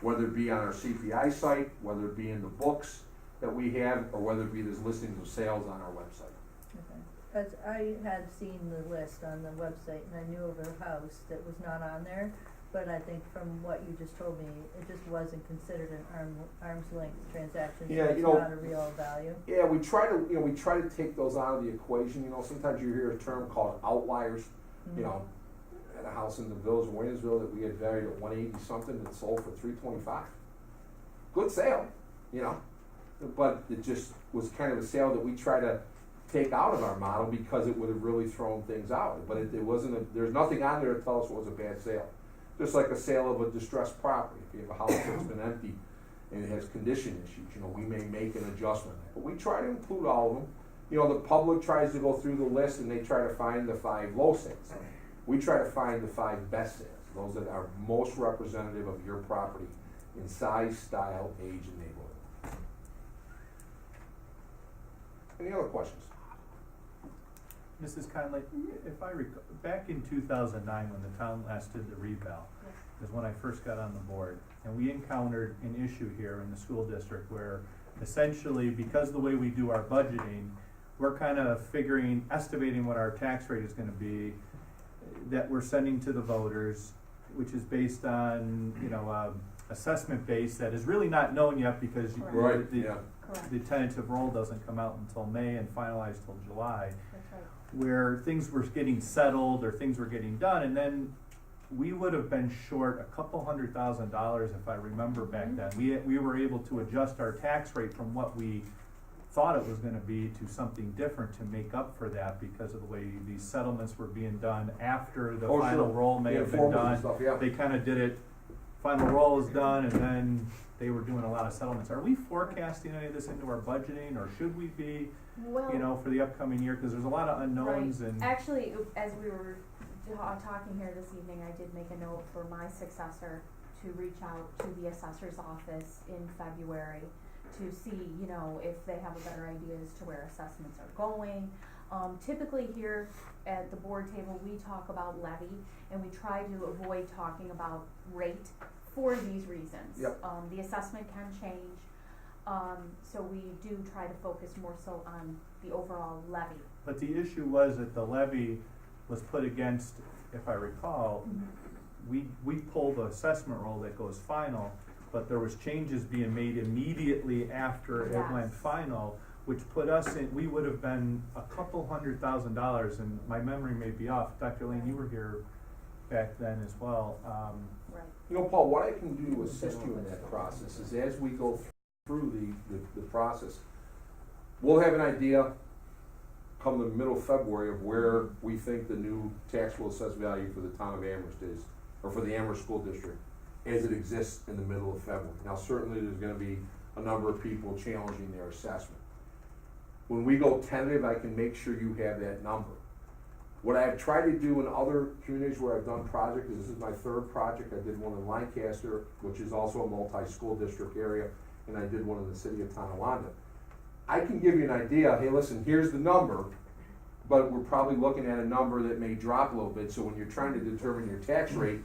whether it be on our CPI site, whether it be in the books, that we have, or whether it be there's listings of sales on our website. Okay. Cause I had seen the list on the website and I knew of a house that was not on there, but I think from what you just told me, it just wasn't considered an arm's length transaction, so Yeah, it's you know- not a real value. Yeah, we try to take those out of the equation, sometimes you hear a term called outliers, Mm-hmm. at a house in the village of Waynesville that we had valued at 180 something that sold for 325. Good sale, but it just was kind of a sale that we try to take out of our model because it would have really thrown things out. But it wasn't, there's nothing on there to tell us it was a bad sale. Just like a sale of a distressed property. If you have a house that's been empty and it has condition issues, we may make an adjustment. But we try to include all of them. The public tries to go through the list and they try to find the 5 low sales. We try to find the 5 best sales, those that are most representative of your property in size, style, age, and neighborhood. Any other questions? Mrs. Conley, if I recall, back in 2009, when the town last did the revale, is when I first got on the board, and we encountered an issue here in the school district where essentially, because the way we do our budgeting, we're kind of estimating what our tax rate is gonna be, that we're sending to the voters, which is based on, assessment base that is really not known yet because Correct. Right, the, yeah. Correct. the tentative roll doesn't come out until May and finalized till July, That's right. where things were getting settled or things were getting done, and then we would have been short $200,000 if I remember back then. We were able to adjust our tax rate from what we thought it was gonna be to something different to make up for that because of the way these settlements were being done after the Oh, final sure. roll may Yeah, have been formulas and done. stuff, yeah. They kinda did it, final roll is done, and then they were doing a lot of settlements. Are we forecasting any of this into our budgeting, or should we be, Well, for the upcoming year? Cause there's a lot of unknowns right. and. Actually, as we were talking here this evening, I did make a note for my successor to reach out to the assessor's office in February to see, if they have a better idea as to where assessments are going. Typically here at the board table, we talk about levy, and we try to avoid talking about rate for these reasons. Yep. The assessment can change, so we do try to focus more so on the overall levy. But the issue was that the levy was put against, if I recall, we pulled the assessment roll that goes final, but there was changes being made immediately after it went Yes. final, which put us in, we would have been $200,000, and my memory may be off. Dr. Lane, you were here back then as well. Right. Paul, what I can do to assist you in that process is as we go through the process, we'll have an idea come the middle of February of where we think the new taxable assessed value for the town of Amherst is, or for the Amherst School District, as it exists in the middle of February. Now, certainly there's gonna be a number of people challenging their assessment. When we go tentative, I can make sure you have that number. What I've tried to do in other communities where I've done projects, this is my 3rd project, I did one in Lancaster, which is also a multi-school district area, and I did one in the city of Tonawanda. I can give you an idea, hey, listen, here's the number, but we're probably looking at a number that may drop a little bit, so when you're trying to determine your tax rate,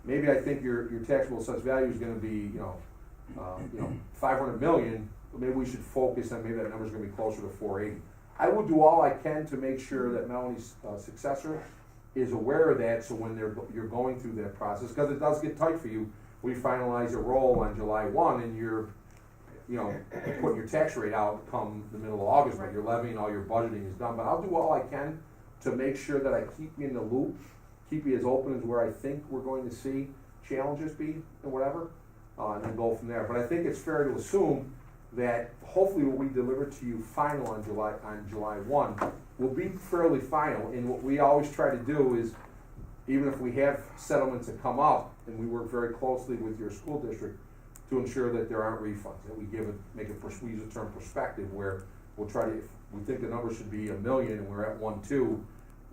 maybe I think your taxable assessed value is gonna be, 500 million, but maybe we should focus on, maybe that number's gonna be closer to 480. I will do all I can to make sure that Melanie's successor is aware of that, so when you're going through that process, because it does get tight for you, we finalize a roll on July 1 and you're, putting your tax rate out come the middle of August, when your levying, all your budgeting is done. But I'll do all I can to make sure that I keep you in the loop, keep you as open as where I think we're going to see challenges be and whatever, and then go from there. But I think it's fair to assume that hopefully what we deliver to you final on July 1 will be fairly final. And what we always try to do is, even if we have settlements that come up, and we work very closely with your school district to ensure that there aren't refunds, that we we use the term perspective, where we'll try to, if we think the number should be $1 million and we're at 1.2,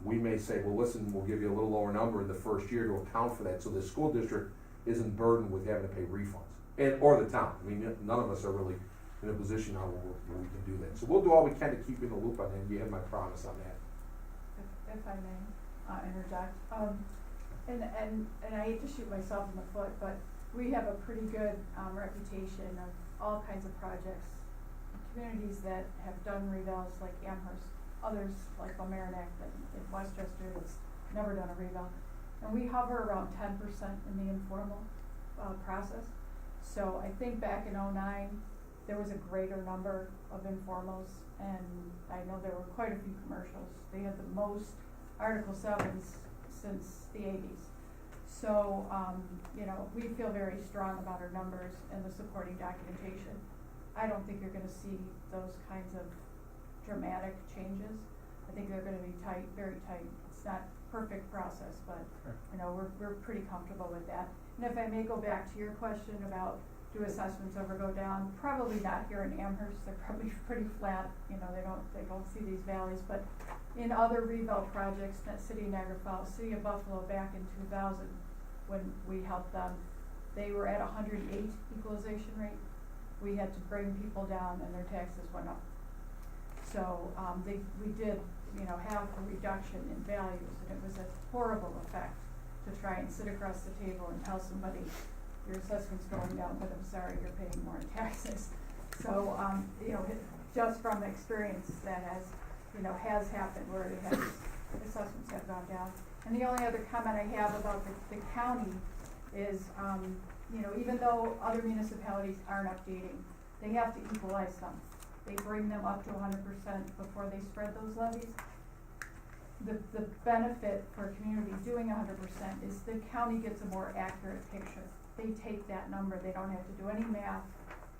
we may say, well, listen, we'll give you a little lower number in the first year to account for that, so the school district isn't burdened with having to pay refunds, or the town. I mean, none of us are really in a position now where we can do that. So we'll do all we can to keep you in the loop on that. You have my promise on that. If I may interject, and I hate to shoot myself in the foot, but we have a pretty good reputation of all kinds of projects communities that have done revals like Amherst, others like Mamaroneck and in Westchester that's never done a reval. And we hover around 10% in the informal process. So I think back in '09, there was a greater number of informals, and I know there were quite a few commercials. They had the most Article 7s since the 80s. So, you know, we feel very strong about our numbers and the supporting documentation. I don't think you're gonna see those kinds of dramatic changes. I think they're gonna be tight, very tight. It's not perfect process, but, you know, we're pretty comfortable with that. And if I may go back to your question about do assessments ever go down, probably not here in Amherst. They're probably pretty flat, you know, they don't see these valleys, but in other reval projects, that City of Niagara Falls, City of Buffalo back in 2000, when we helped them, they were at 108 equalization rate. We had to bring people down and their taxes went up. So, we did, you know, have a reduction in values, and it was a horrible effect to try and sit across the table and tell somebody your assessment's going down, but I'm sorry, you're paying more in taxes. So, you know, just from experience, that has happened where it has, assessments have gone down. And the only other comment I have about the county is, you know, even though other municipalities aren't updating, they have to equalize them. They bring them up to 100% before they spread those levies. The benefit for a community doing 100% is the county gets a more accurate picture. They take that number, they don't have to do any math.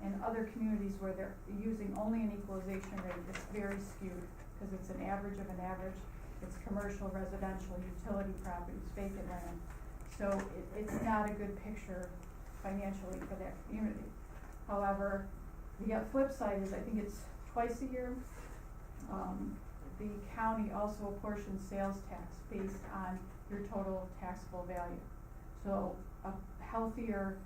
And other communities where they're using only an equalization rate, it's very skewed, because it's an average of an average. It's commercial, residential, utility properties, vacant land. So it's not a good picture financially for that community. However, the flip side is I think it's twice a year. The county also apportions sales tax based on your total taxable value. So a healthier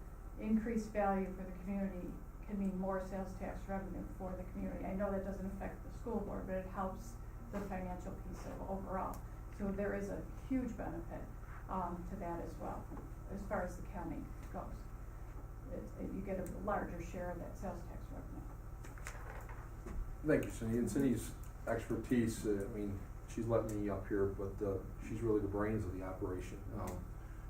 increased value for the community can mean more sales tax revenue for the community. I know that doesn't affect the school board, but it helps the financial piece of overall. So there is a huge benefit to that as well, as far as the county goes. You get a larger share of that sales tax revenue. Thank you, Cindy. And Cindy's expertise, I mean, she's let me up here, but she's really the brains of the operation.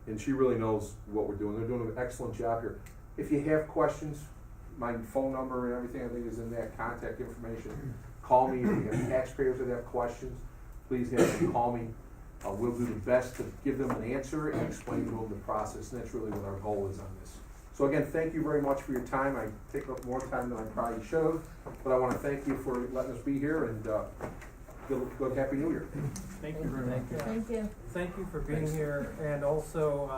And she really knows what we're doing. They're doing an excellent job here. If you have questions, my phone number and everything I think is in that contact information. Call me. If you have taxpayers that have questions, please have them call me. We'll do the best to give them an answer and explain to them the process. And that's really what our goal is on this. So again, thank you very much for your time. I take up more time than I probably should have, but I want to thank you for letting us be here, and good Happy New Year. Thank you very much. Thank you. Thank you for being here, and also,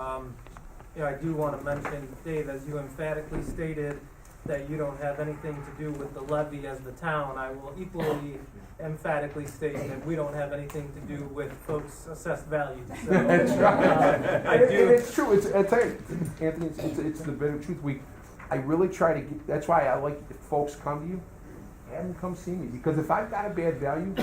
I do want to mention, Dave, as you emphatically stated that you don't have anything to do with the levy as the town, I will equally emphatically state that we don't have anything to do with folks' assessed values. So, That's right. I do. And it's true. I tell you, Anthony, it's the bitter truth. I really try to get, that's why I like if folks come to you, have them come see me, because if I've got a bad value,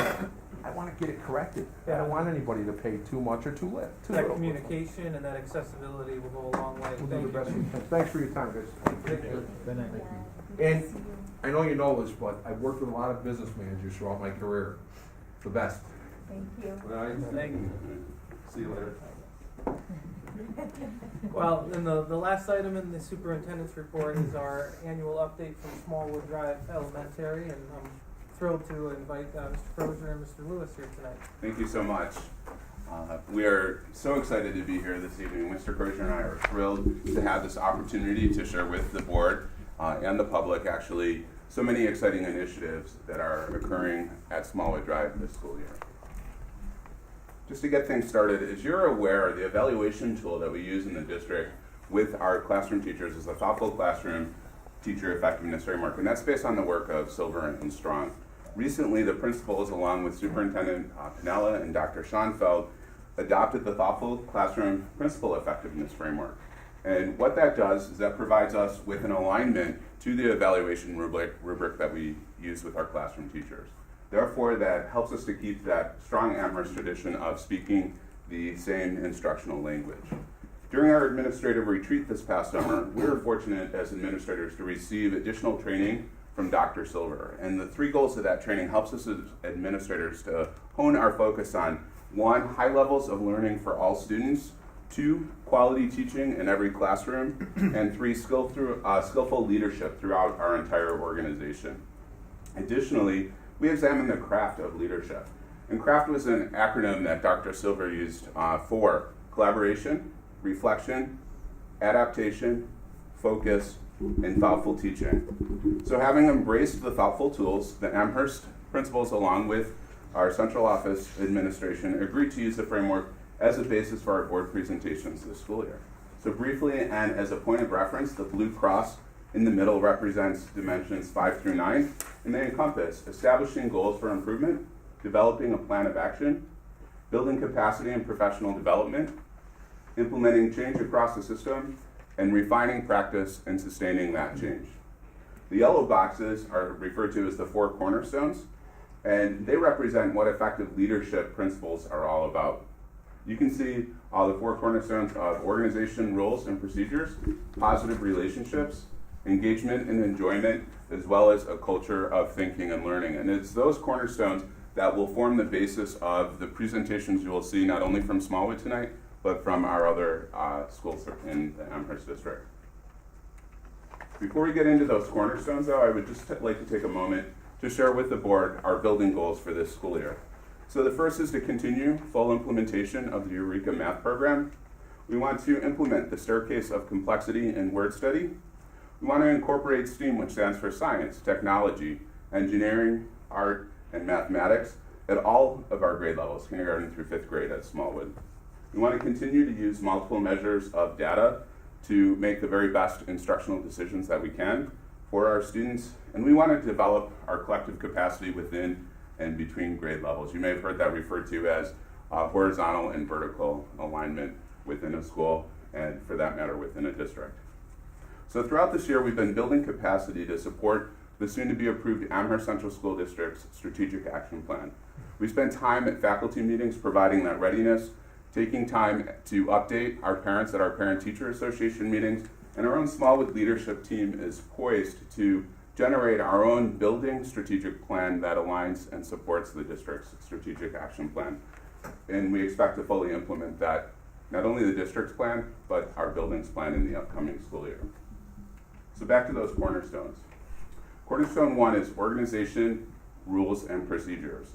I want to get it corrected. I don't want anybody to pay too much or too little. That communication and that accessibility will go a long way. We'll Thank do the best we you. can. Thanks for your time, guys. Thank you. Good night. And I know you know this, but I've worked with a lot of business managers throughout my career. The best. Thank you. Thank you. See you later. Well, and the last item in the superintendent's report is our annual update from Smallwood Drive Elementary, and I'm thrilled to invite Mr. Crozier and Mr. Lewis here tonight. Thank you so much. We are so excited to be here this evening. Mr. Crozier and I are thrilled to have this opportunity to share with the board and the public actually so many exciting initiatives that are occurring at Smallwood Drive this school year. Just to get things started, as you're aware, the evaluation tool that we use in the district with our classroom teachers is the Thoughtful Classroom Teacher Effectiveness Framework, and that's based on the work of Silver and Strong. Recently, the principals, along with Superintendent Pinella and Dr. Schoenfeld, adopted the Thoughtful Classroom Principal Effectiveness Framework. And what that does is that provides us with an alignment to the evaluation rubric that we use with our classroom teachers. Therefore, that helps us to keep that strong Amherst tradition of speaking the same instructional language. During our administrative retreat this past summer, we were fortunate as administrators to receive additional training from Dr. Silver. And the 3 goals of that training helps us as administrators to hone our focus on 1, high levels of learning for all students, 2, quality teaching in every classroom, and 3, skillful leadership throughout our entire organization. Additionally, we examine the craft of leadership. And CRAFT was an acronym that Dr. Silver used for collaboration, reflection, adaptation, focus, and thoughtful teaching. So having embraced the thoughtful tools, the Amherst principals, along with our central office administration, agreed to use the framework as a basis for our board presentations this school year. So briefly, and as a point of reference, the blue cross in the middle represents dimensions 5 through 9, and they encompass establishing goals for improvement, developing a plan of action, building capacity and professional development, implementing change across the system, and refining practice and sustaining that change. The yellow boxes are referred to as the 4 cornerstones, and they represent what effective leadership principles are all about. You can see all the 4 cornerstones of organization, rules, and procedures, positive relationships, engagement and enjoyment, as well as a culture of thinking and learning. And it's those cornerstones that will form the basis of the presentations you will see not only from Smallwood tonight, but from our other schools in the Amherst district. Before we get into those cornerstones though, I would just like to take a moment to share with the board our building goals for this school year. So the first is to continue full implementation of the Eureka Math program. We want to implement the staircase of complexity in word study. We want to incorporate STEAM, which stands for science, technology, engineering, art, and mathematics at all of our grade levels, kindergarten through 5th grade at Smallwood. We want to continue to use multiple measures of data to make the very best instructional decisions that we can for our students, and we want to develop our collective capacity within and between grade levels. You may have heard that referred to as horizontal and vertical alignment within a school, and for that matter, within a district. So throughout this year, we've been building capacity to support the soon-to-be approved Amherst Central School District's Strategic Action Plan. We spent time at faculty meetings providing that readiness, taking time to update our parents at our Parent-Teacher Association meetings, and our own Smallwood leadership team is poised to generate our own building strategic plan that aligns and supports the district's Strategic Action Plan. And we expect to fully implement that, not only the district's plan, but our buildings plan in the upcoming school year. So back to those cornerstones. Cornerstone 1 is organization, rules, and procedures.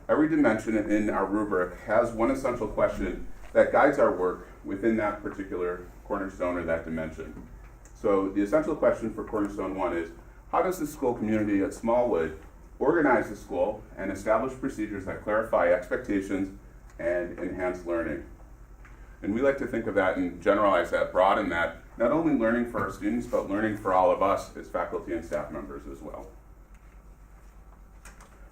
Every dimension in our rubric has one essential question that guides our work within that particular cornerstone or that dimension. So the essential question for Cornerstone 1 is, how does the school community at Smallwood organize the school and establish procedures that clarify expectations and enhance learning? And we like to think of that and generalize that, broaden that, not only learning for our students, but learning for all of us as faculty and staff members as well.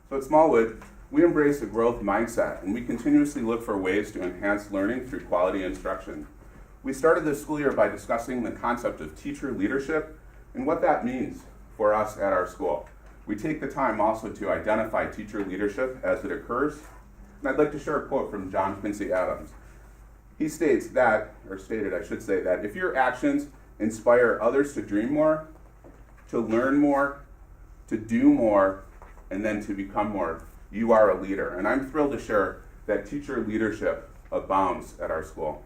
So at Smallwood, we embrace a growth mindset, and we continuously look for ways to enhance learning through quality instruction. We started this school year by discussing the concept of teacher leadership and what that means for us at our school. We take the time also to identify teacher leadership as it occurs, and I'd like to share a quote from John Quincy Adams. He states that, or stated I should say, that if your actions inspire others to dream more, to learn more, to do more, and then to become more, you are a leader. And I'm thrilled to share that teacher leadership abounds at our school.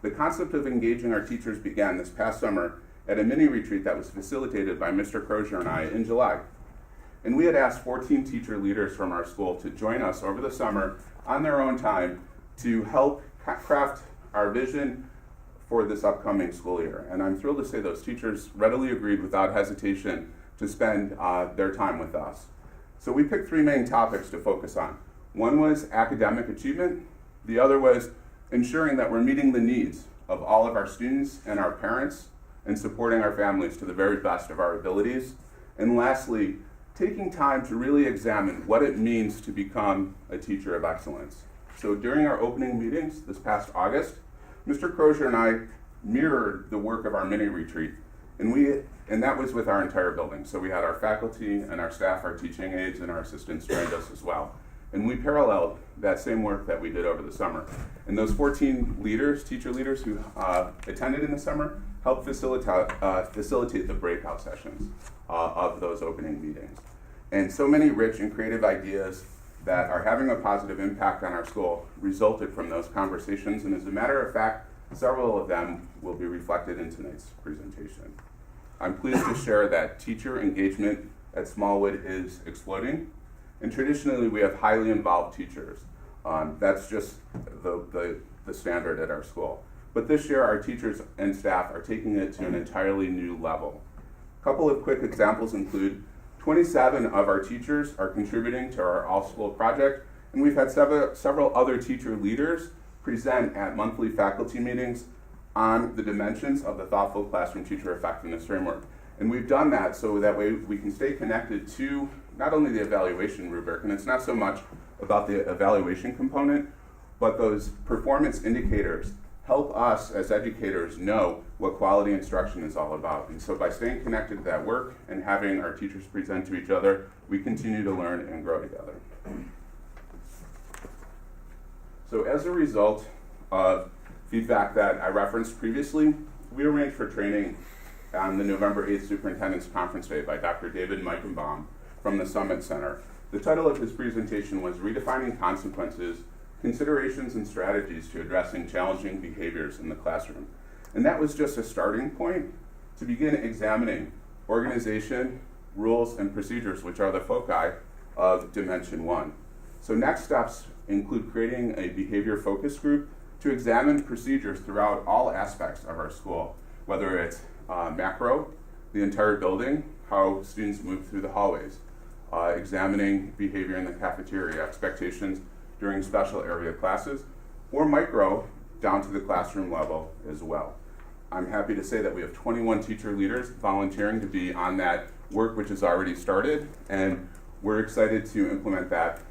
The concept of engaging our teachers began this past summer at a mini retreat that was facilitated by Mr. Crozier and I in July. And we had asked 14 teacher leaders from our school to join us over the summer on their own time to help craft our vision for this upcoming school year. And I'm thrilled to say those teachers readily agreed without hesitation to spend their time with us. So we picked 3 main topics to focus on. One was academic achievement. The other was ensuring that we're meeting the needs of all of our students and our parents and supporting our families to the very best of our abilities. And lastly, taking time to really examine what it means to become a teacher of excellence. So during our opening meetings this past August, Mr. Crozier and I mirrored the work of our mini retreat, and that was with our entire building. So we had our faculty and our staff, our teaching aides, and our assistants joined us as well. And we paralleled that same work that we did over the summer. And those 14 leaders, teacher leaders who attended in the summer, help facilitate the breakout sessions of those opening meetings. And so many rich and creative ideas that are having a positive impact on our school resulted from those conversations, and as a matter of fact, several of them will be reflected in tonight's presentation. I'm pleased to share that teacher engagement at Smallwood is exploding, and traditionally we have highly involved teachers. That's just the standard at our school. But this year our teachers and staff are taking it to an entirely new level. A couple of quick examples include 27 of our teachers are contributing to our all-school project, and we've had several other teacher leaders present at monthly faculty meetings on the dimensions of the Thoughtful Classroom Teacher Effectiveness Framework. And we've done that so that way we can stay connected to not only the evaluation rubric, and it's not so much about the evaluation component, but those performance indicators help us as educators know what quality instruction is all about. And so by staying connected to that work and having our teachers present to each other, we continue to learn and grow together. So as a result of feedback that I referenced previously, we arranged for training on the November 8th Superintendent's Conference Day by Dr. David Meichenbaum from the Summit Center. The title of his presentation was Redefining Consequences, Considerations and Strategies to Addressing Challenging Behaviors in the Classroom. And that was just a starting point to begin examining organization, rules, and procedures, which are the foci of Dimension 1. So next steps include creating a behavior focus group to examine procedures throughout all aspects of our school, whether it's macro, the entire building, how students move through the hallways, examining behavior in the cafeteria, expectations during special area classes, or micro, down to the classroom level as well. I'm happy to say that we have 21 teacher leaders volunteering to be on that work, which has already started, and we're excited to implement that,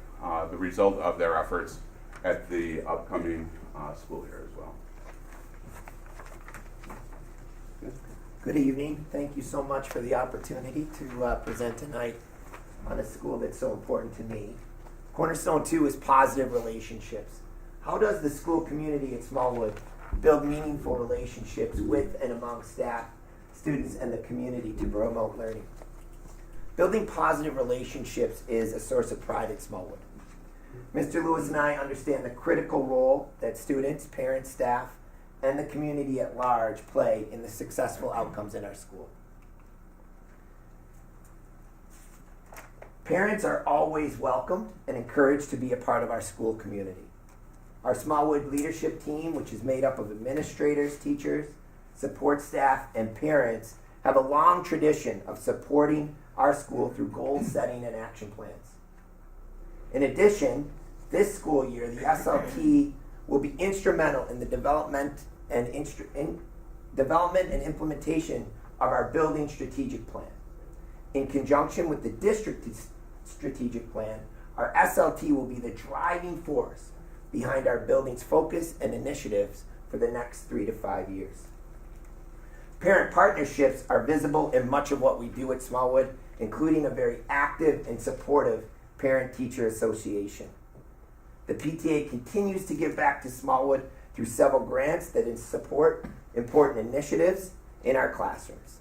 the result of their efforts at the upcoming school year as well. Good evening. Thank you so much for the opportunity to present tonight on a school that's so important to me. Cornerstone 2 is positive relationships. How does the school community at Smallwood build meaningful relationships with and among staff, students, and the community to promote learning? Building positive relationships is a source of pride at Smallwood. Mr. Lewis and I understand the critical role that students, parents, staff, and the community at large play in the successful outcomes in our school. Parents are always welcomed and encouraged to be a part of our school community. Our Smallwood leadership team, which is made up of administrators, teachers, support staff, and parents, have a long tradition of supporting our school through goal setting and action plans. In addition, this school year, the SLT will be instrumental in the development and implementation of our building strategic plan. In conjunction with the district strategic plan, our SLT will be the driving force behind our building's focus and initiatives for the next 3 to 5 years. Parent partnerships are visible in much of what we do at Smallwood, including a very active and supportive parent-teacher association. The PTA continues to give back to Smallwood through several grants that support important initiatives in our classrooms.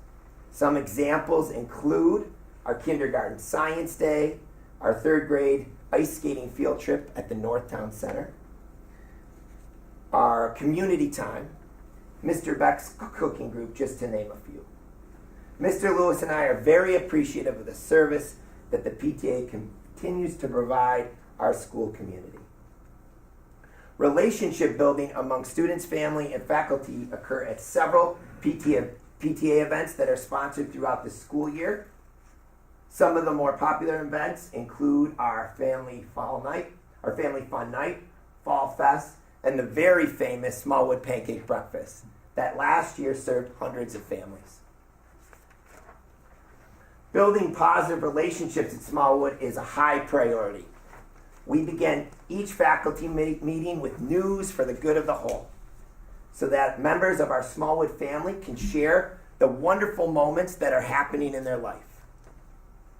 Some examples include our kindergarten science day, our 3rd grade ice skating field trip at the Northtown Center, our community time, Mr. Beck's cooking group, just to name a few. Mr. Lewis and I are very appreciative of the service that the PTA continues to provide our school community. Relationship building among students, family, and faculty occur at several PTA events that are sponsored throughout the school year. Some of the more popular events include our Family Fun Night, Fall Fest, and the very famous Smallwood Pancake Breakfast that last year served hundreds of families. Building positive relationships at Smallwood is a high priority. We begin each faculty meeting with news for the good of the whole, so that members of our Smallwood family can share the wonderful moments that are happening in their life.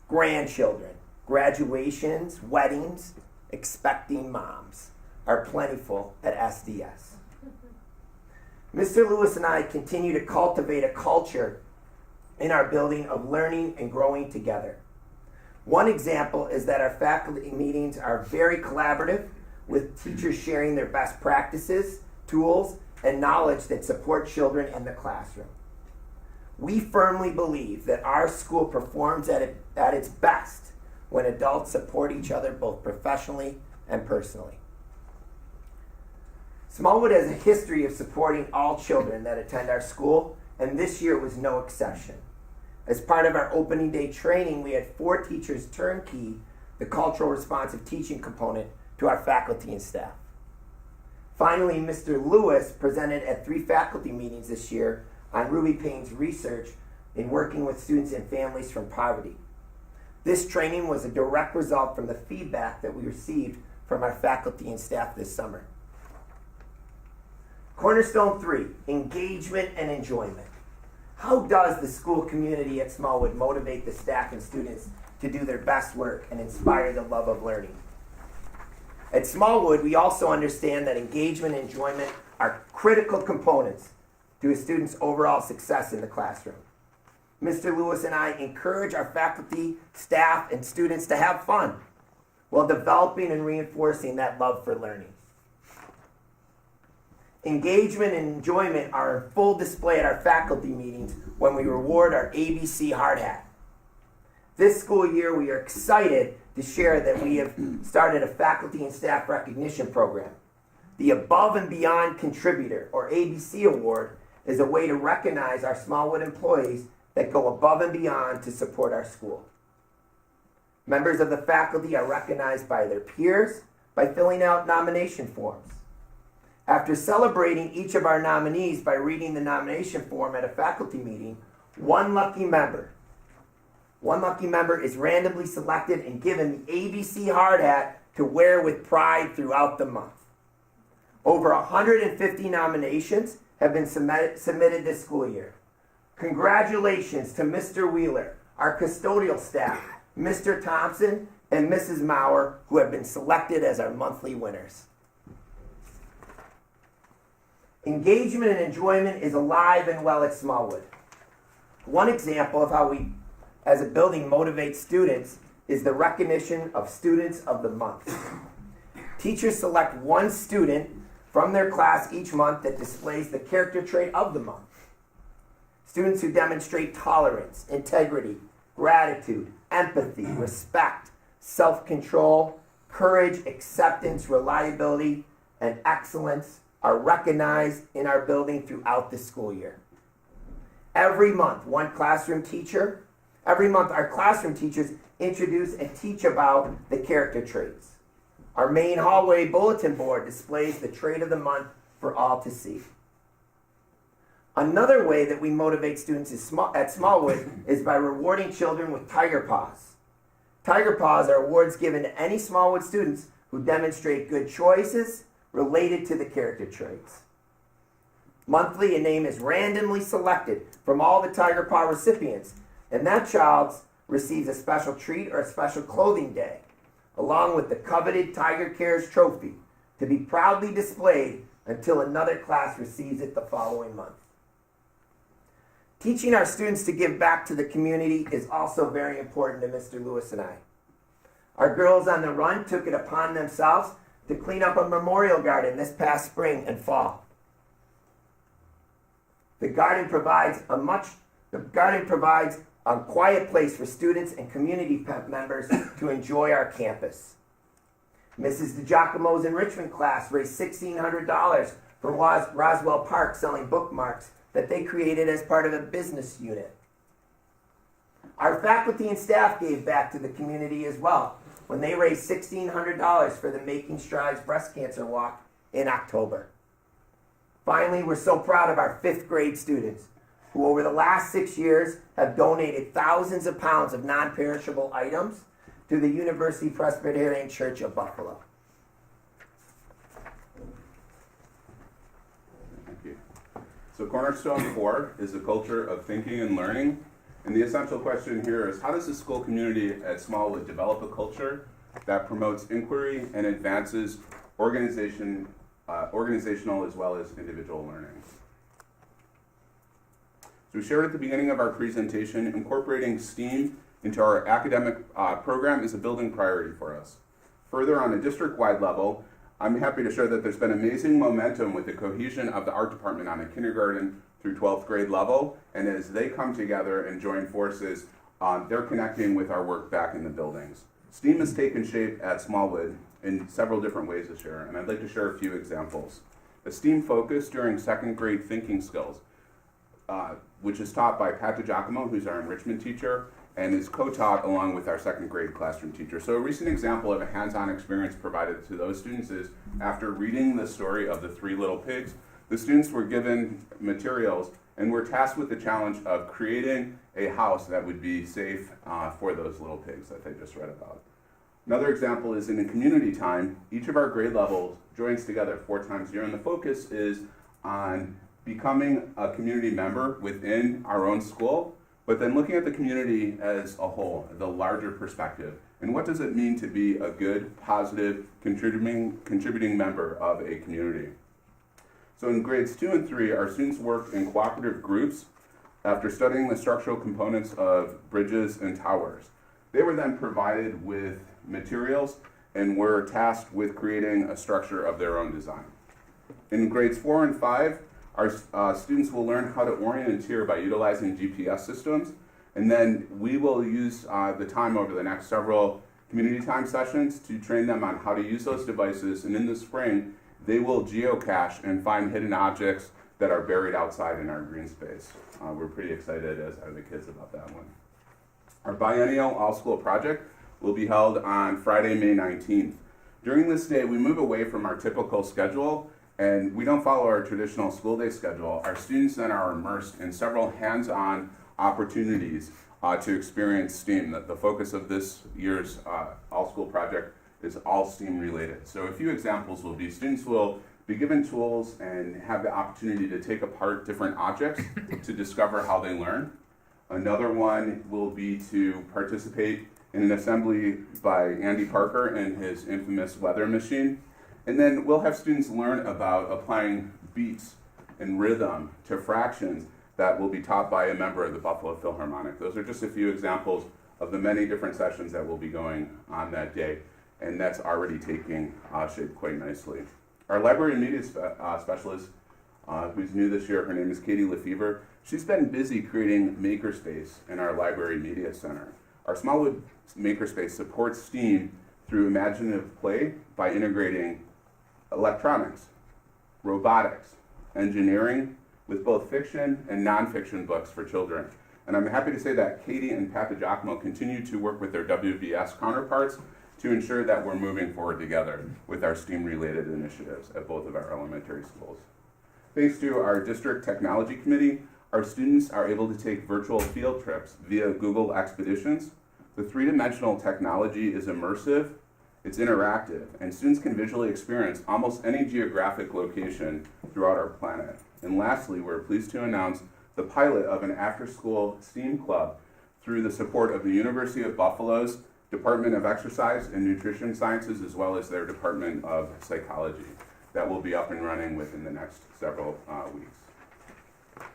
Grandchildren, graduations, weddings, expecting moms are plentiful at SDS. Mr. Lewis and I continue to cultivate a culture in our building of learning and growing together. One example is that our faculty meetings are very collaborative, with teachers sharing their best practices, tools, and knowledge that support children in the classroom. We firmly believe that our school performs at its best when adults support each other both professionally and personally. Smallwood has a history of supporting all children that attend our school, and this year was no exception. As part of our opening day training, we had 4 teachers turnkey the cultural responsive teaching component to our faculty and staff. Finally, Mr. Lewis presented at 3 faculty meetings this year on Ruby Payne's research in working with students and families from poverty. This training was a direct result from the feedback that we received from our faculty and staff this summer. Cornerstone 3, engagement and enjoyment. How does the school community at Smallwood motivate the staff and students to do their best work and inspire the love of learning? At Smallwood, we also understand that engagement and enjoyment are critical components to a student's overall success in the classroom. Mr. Lewis and I encourage our faculty, staff, and students to have fun while developing and reinforcing that love for learning. Engagement and enjoyment are in full display at our faculty meetings when we reward our ABC Hard Hat. This school year, we are excited to share that we have started a faculty and staff recognition program. The Above and Beyond Contributor, or ABC Award, is a way to recognize our Smallwood employees that go above and beyond to support our school. Members of the faculty are recognized by their peers by filling out nomination forms. After celebrating each of our nominees by reading the nomination form at a faculty meeting, one lucky member is randomly selected and given the ABC Hard Hat to wear with pride throughout the month. Over 150 nominations have been submitted this school year. Congratulations to Mr. Wheeler, our custodial staff, Mr. Thompson, and Mrs. Maurer, who have been selected as our monthly winners. Engagement and enjoyment is alive and well at Smallwood. One example of how we, as a building, motivate students is the recognition of Students of the Month. Teachers select one student from their class each month that displays the character trait of the month. Students who demonstrate tolerance, integrity, gratitude, empathy, respect, self-control, courage, acceptance, reliability, and excellence are recognized in our building throughout the school year. Every month, our classroom teachers introduce and teach about the character traits. Our main hallway bulletin board displays the trait of the month for all to see. Another way that we motivate students at Smallwood is by rewarding children with Tiger Paws. Tiger Paws are awards given to any Smallwood students who demonstrate good choices related to the character traits. Monthly, a name is randomly selected from all the Tiger Paw recipients, and that child receives a special treat or a special clothing day, along with the coveted Tiger Cares trophy, to be proudly displayed until another class receives it the following month. Teaching our students to give back to the community is also very important to Mr. Lewis and I. Our Girls on the Run took it upon themselves to clean up a memorial garden this past spring and fall. The garden provides a quiet place for students and community members to enjoy our campus. Mrs. DiGiacomo's enrichment class raised $1,600 for Roswell Park, selling bookmarks that they created as part of a business unit. Our faculty and staff gave back to the community as well when they raised $1,600 for the Making Strides Breast Cancer Walk in October. Finally, we're so proud of our 5th grade students who over the last 6 years have donated thousands of pounds of non-perishable items to the University Presbyterian Church of Buffalo. Thank you. So Cornerstone 4 is a culture of thinking and learning. And the essential question here is, how does the school community at Smallwood develop a culture that promotes inquiry and advances organizational as well as individual learning? So we shared at the beginning of our presentation, incorporating STEAM into our academic program is a building priority for us. Further, on a district-wide level, I'm happy to share that there's been amazing momentum with the cohesion of the art department on a kindergarten through 12th grade level, and as they come together and join forces, they're connecting with our work back in the buildings. STEAM has taken shape at Smallwood in several different ways this year, and I'd like to share a few examples. The STEAM focus during second grade thinking skills, which is taught by Pat DiGiacomo, who's our enrichment teacher, and is co-taught along with our second grade classroom teacher. So a recent example of a hands-on experience provided to those students is after reading the story of the 3 little pigs, the students were given materials and were tasked with the challenge of creating a house that would be safe for those little pigs that they just read about. Another example is in a community time, each of our grade levels joins together 4 times a year, and the focus is on becoming a community member within our own school, but then looking at the community as a whole, the larger perspective. And what does it mean to be a good, positive, contributing member of a community? So in grades 2 and 3, our students work in cooperative groups after studying the structural components of bridges and towers. They were then provided with materials and were tasked with creating a structure of their own design. In grades 4 and 5, our students will learn how to orienteer by utilizing GPS systems, and then we will use the time over the next several community time sessions to train them on how to use those devices, and in the spring, they will geocache and find hidden objects that are buried outside in our green space. We're pretty excited, as are the kids, about that one. Our biennial all-school project will be held on Friday, May 19th. During this day, we move away from our typical schedule, and we don't follow our traditional school day schedule. Our students then are immersed in several hands-on opportunities to experience STEAM. The focus of this year's all-school project is all STEAM related. So a few examples will be students will be given tools and have the opportunity to take apart different objects to discover how they learn. Another one will be to participate in an assembly by Andy Parker and his infamous weather machine. And then we'll have students learn about applying beats and rhythm to fractions that will be taught by a member of the Buffalo Philharmonic. Those are just a few examples of the many different sessions that will be going on that day, and that's already taking shape quite nicely. Our library and media specialist, who's new this year, her name is Katie Lefevre. She's been busy creating makerspace in our library media center. Our Smallwood Makerspace supports STEAM through imaginative play by integrating electronics, robotics, engineering, with both fiction and nonfiction books for children. And I'm happy to say that Katie and Pat DiGiacomo continue to work with their WVS counterparts to ensure that we're moving forward together with our STEAM-related initiatives at both of our elementary schools. Thanks to our district technology committee, our students are able to take virtual field trips via Google Expeditions. The 3-dimensional technology is immersive, it's interactive, and students can visually experience almost any geographic location throughout our planet. And lastly, we're pleased to announce the pilot of an after-school STEAM club through the support of the University of Buffalo's Department of Exercise and Nutrition Sciences, as well as their Department of Psychology. That will be up and running within the next several weeks.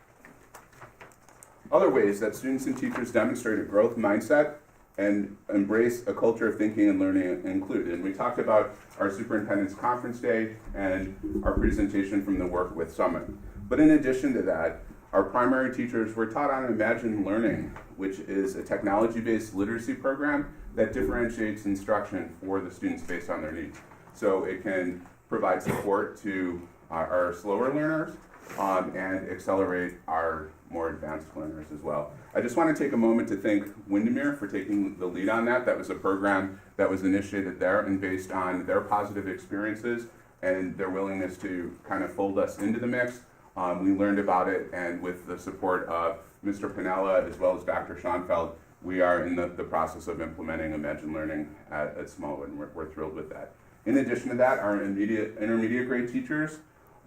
Other ways that students and teachers demonstrate a growth mindset and embrace a culture of thinking and learning include. And we talked about our superintendent's conference day and our presentation from the Work With Summit. But in addition to that, our primary teachers were taught on Imagine Learning, which is a technology-based literacy program that differentiates instruction for the students based on their needs. So it can provide support to our slower learners and accelerate our more advanced learners as well. I just want to take a moment to thank Windermere for taking the lead on that. That was a program that was initiated there and based on their positive experiences and their willingness to kind of fold us into the mix. We learned about it, and with the support of Mr. Pinella as well as Dr. Schoenfeld, we are in the process of implementing Imagine Learning at Smallwood, and we're thrilled with that. In addition to that, our intermediate grade teachers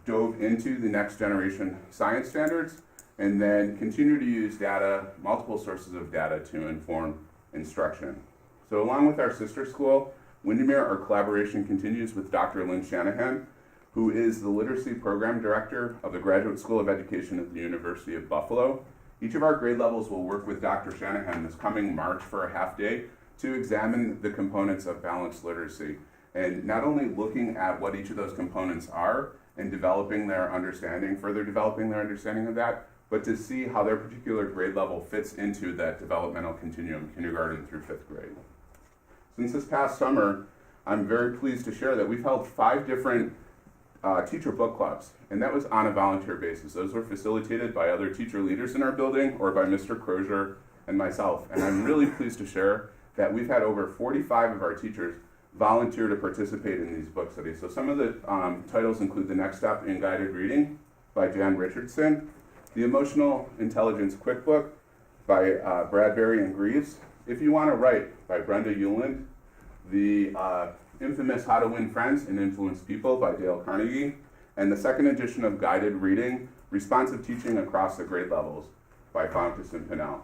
dove into the next generation science standards and then continue to use data, multiple sources of data to inform instruction. So along with our sister school, Windermere, our collaboration continues with Dr. Lynn Shanahan, who is the Literacy Program Director of the Graduate School of Education at the University of Buffalo. Each of our grade levels will work with Dr. Shanahan this coming March for a half day to examine the components of balanced literacy. And not only looking at what each of those components are and developing their understanding, further developing their understanding of that, but to see how their particular grade level fits into that developmental continuum, kindergarten through 5th grade. Since this past summer, I'm very pleased to share that we've held 5 different teacher book clubs, and that was on a volunteer basis. Those were facilitated by other teacher leaders in our building or by Mr. Crozier and myself. And I'm really pleased to share that we've had over 45 of our teachers volunteer to participate in these book studies. So some of the titles include The Next Step in Guided Reading by Jan Richardson, The Emotional Intelligence Quick Book by Bradbury and Greaves, If You Want to Write by Brenda Euland, the infamous How to Win Friends and Influence People by Dale Carnegie, and the second edition of Guided Reading, Responsive Teaching Across the Grade Levels by Fountas and Pinnell.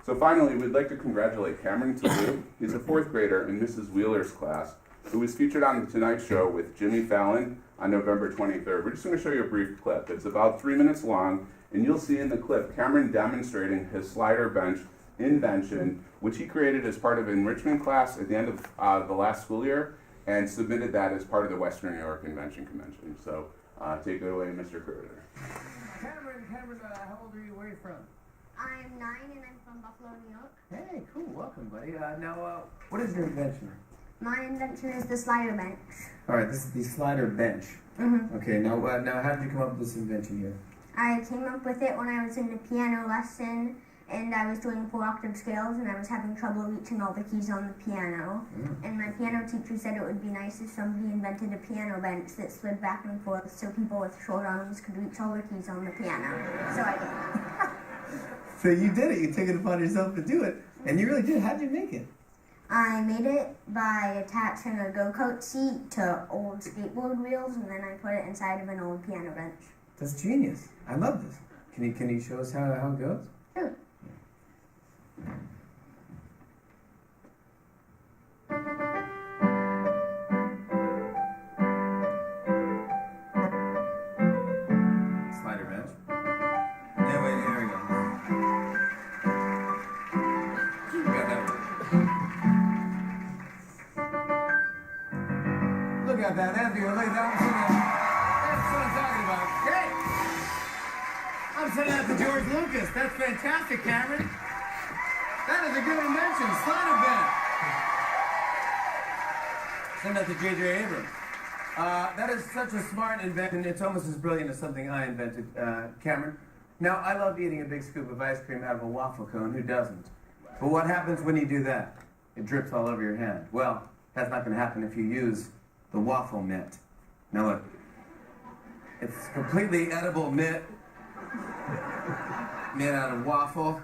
So finally, we'd like to congratulate Cameron Toulouse. He's a 4th grader in Mrs. Wheeler's class, who was featured on The Tonight Show with Jimmy Fallon on November 23rd. We're just going to show you a brief clip. It's about 3 minutes long, and you'll see in the clip Cameron demonstrating his slider bench invention, which he created as part of an enrichment class at the end of the last school year, and submitted that as part of the Western New York Invention Convention. So take it away, Mr. Crozier. Cameron, how old are you? Where are you from? I'm 9 and I'm from Buffalo, New York. Hey, cool. Welcome, buddy. Now, what is your invention? My invention is the slider bench. All right, this is the slider bench. Okay, now how did you come up with this invention here? I came up with it when I was in the piano lesson and I was doing 4-octave scales and I was having trouble reaching all the keys on the piano. And my piano teacher said it would be nice if somebody invented a piano bench that slid back and forth so people with short arms could reach all the keys on the piano. So I did. So you did it. You took it upon yourself to do it, and you really did. How did you make it? I made it by attaching a go-kart seat to old skateboard wheels and then I put it inside of an old piano bench. That's genius. I love this. Can you show us how it goes? Sure. Slider bench. Yeah, wait, here we go. You got that? Look at that, Anthony. Look at that. That's what I'm talking about. Hey! I'm sending that to George Lucas. That's fantastic, Cameron. That is a good invention. Slider bench. Send that to J.J. Abrams. That is such a smart invention. It's almost as brilliant as something I invented, Cameron. Now, I love eating a big scoop of ice cream out of a waffle cone. Who doesn't? But what happens when you do that? It drips all over your hand. Well, that's not going to happen if you use the waffle mitt. Now look. It's completely edible mitt made out of waffle.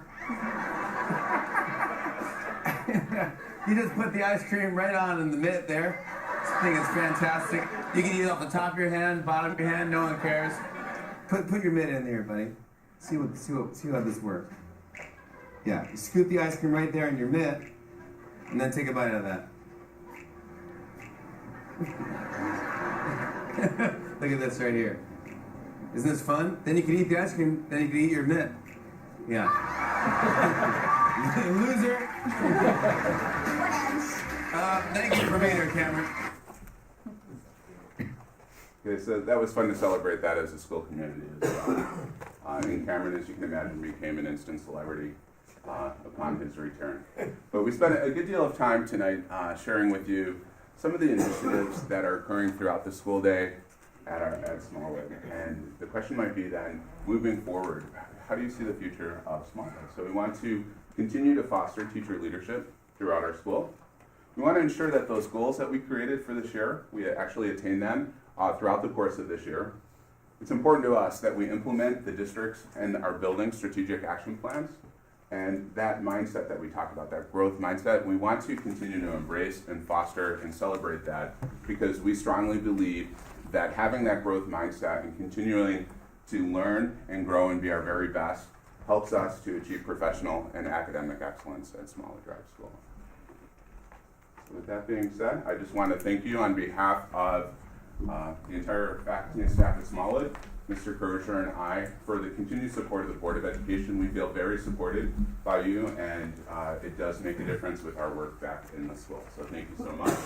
You just put the ice cream right on in the mitt there. This thing is fantastic. You can eat it off the top of your hand, bottom of your hand, no one cares. Put your mitt in there, buddy. See how this works. Yeah, you scoop the ice cream right there in your mitt, and then take a bite out of that. Look at this right here. Isn't this fun? Then you can eat the ice cream, then you can eat your mitt. Yeah. Loser. Thank you for being here, Cameron. Okay, so that was fun to celebrate that as a school community as well. And Cameron, as you can imagine, became an instant celebrity upon his return. But we spent a good deal of time tonight sharing with you some of the initiatives that are occurring throughout the school day at Smallwood. And the question might be then, moving forward, how do you see the future of Smallwood? So we want to continue to foster teacher leadership throughout our school. We want to ensure that those goals that we created for this year, we actually attain them throughout the course of this year. It's important to us that we implement the district's and our building's strategic action plans. And that mindset that we talked about, that growth mindset, we want to continue to embrace and foster and celebrate that because we strongly believe that having that growth mindset and continuing to learn and grow and be our very best helps us to achieve professional and academic excellence at Smallwood Drive School. So with that being said, I just want to thank you on behalf of the entire faculty and staff at Smallwood, Mr. Crozier and I for the continued support of the Board of Education. We feel very supported by you, and it does make a difference with our work back in the school. So thank you so much.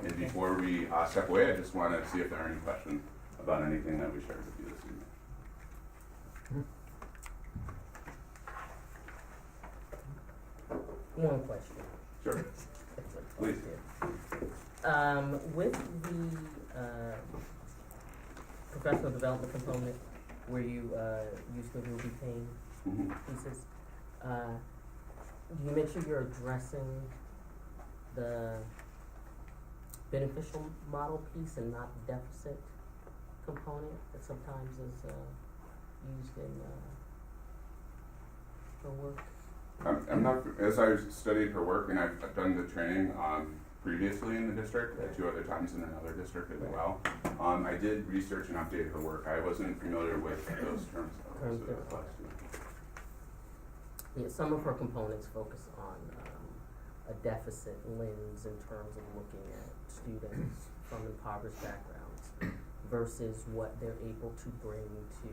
And before we step away, I just want to see if there are any questions about anything that we shared with you this evening. One question. Sure. Please. With the professional development component where you use the Ruby Payne Mhm. pieces, do you make sure you're addressing the beneficial model piece and not the deficit component that sometimes is used in her work? I'm not, as I've studied her work and I've done the training previously in the district, 2 other times in another district as well. I did research and update her work. I wasn't familiar with those terms. Yeah, some of her components focus on a deficit lens in terms of looking at students from impoverished backgrounds versus what they're able to bring to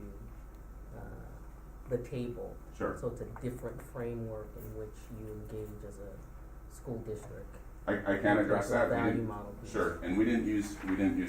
the table. Sure. So it's a different framework in which you engage as a school district. I can address that. Value model piece. Sure, and we didn't use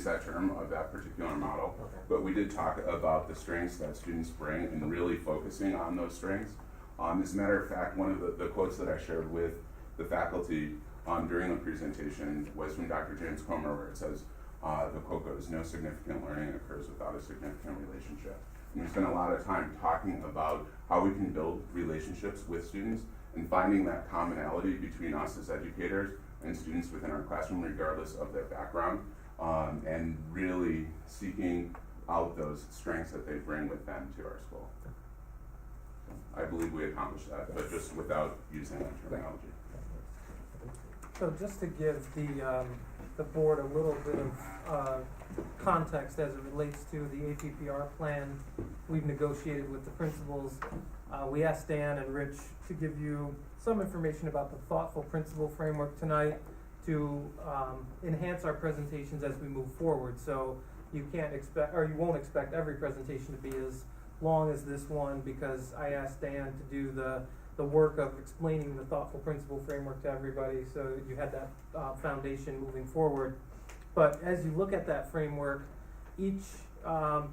that term of that particular model, Okay. but we did talk about the strengths that students bring and really focusing on those strengths. As a matter of fact, one of the quotes that I shared with the faculty during the presentation was from Dr. James Comer, where it says, the quote goes, "No significant learning occurs without a significant relationship." And we spent a lot of time talking about how we can build relationships with students and finding that commonality between us as educators and students within our classroom, regardless of their background, and really seeking out those strengths that they bring with them to our school. So I believe we accomplished that, but just without using that terminology. So just to give the board a little bit of context as it relates to the APPR plan we've negotiated with the principals, we asked Dan and Rich to give you some information about the thoughtful principal framework tonight to enhance our presentations as we move forward. So you can't expect, or you won't expect every presentation to be as long as this one, because I asked Dan to do the work of explaining the thoughtful principal framework to everybody, so you had that foundation moving forward. But as you look at that framework, each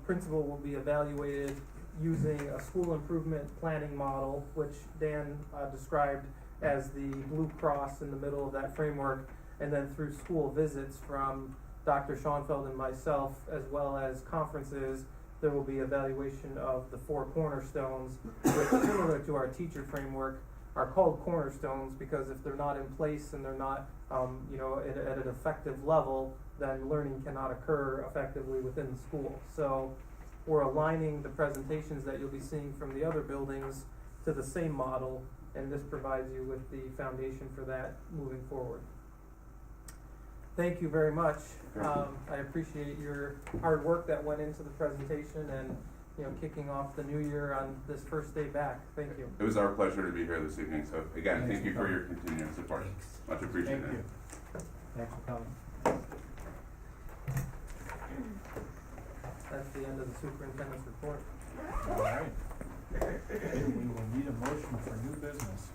principal will be evaluated using a school improvement planning model, which Dan described as the blue cross in the middle of that framework, and then through school visits from Dr. Schoenfeld and myself, as well as conferences, there will be evaluation of the 4 cornerstones, which, similar to our teacher framework, are called cornerstones because if they're not in place and they're not, at an effective level, then learning cannot occur effectively within the school. So we're aligning the presentations that you'll be seeing from the other buildings to the same model, and this provides you with the foundation for that moving forward. Thank you very much. I appreciate your hard work that went into the presentation and, kicking off the new year on this first day back. Thank you. It was our pleasure to be here this evening, so again, thank you for your continued support. Much appreciated. Thank you. Thanks for coming. That's the end of the superintendent's report. All right. We will need a motion for new business.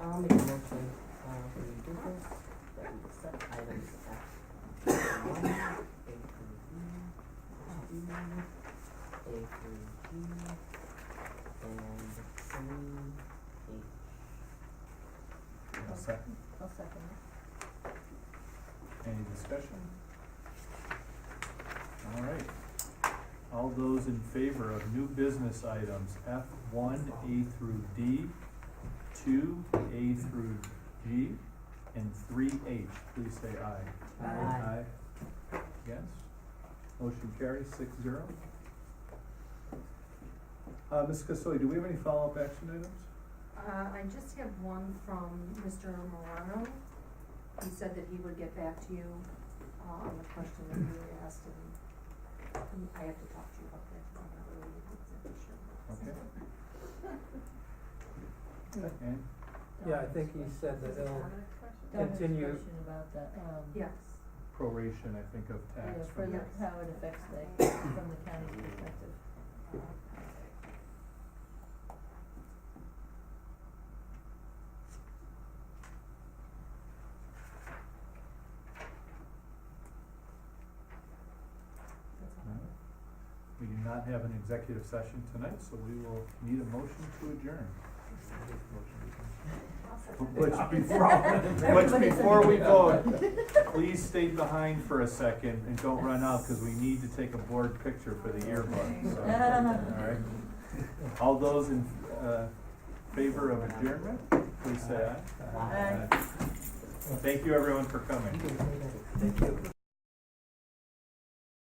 I'll make a motion for new business that we accept items F1, A through D, 2, A through G, and 3H. A second. I'll second it. Any discussion? All right. All those in favor of new business items F1, A through D, 2, A through G, and 3H, please say aye. Aye. Yes? Motion carries 6-0. Ms. Casoli, do we have any follow-up action items? I just have one from Mr. Morano. He said that he would get back to you on the question that you asked, and I have to talk to you about that, I'm not really exactly sure. Okay. And Yeah, I think he said that he'll That was a continue. question about the, Yes. proration, I think, of Yeah, tax for from the, that. how it affects the, from the county's perspective. We do not have an executive session tonight, so we will need a motion to adjourn. But before we vote, please stay behind for a second and don't run out, because we need to take a board picture for the yearbook, so, all right? All those in, favor of adjournment, please say aye. Aye. Thank you, everyone, for coming. Thank you.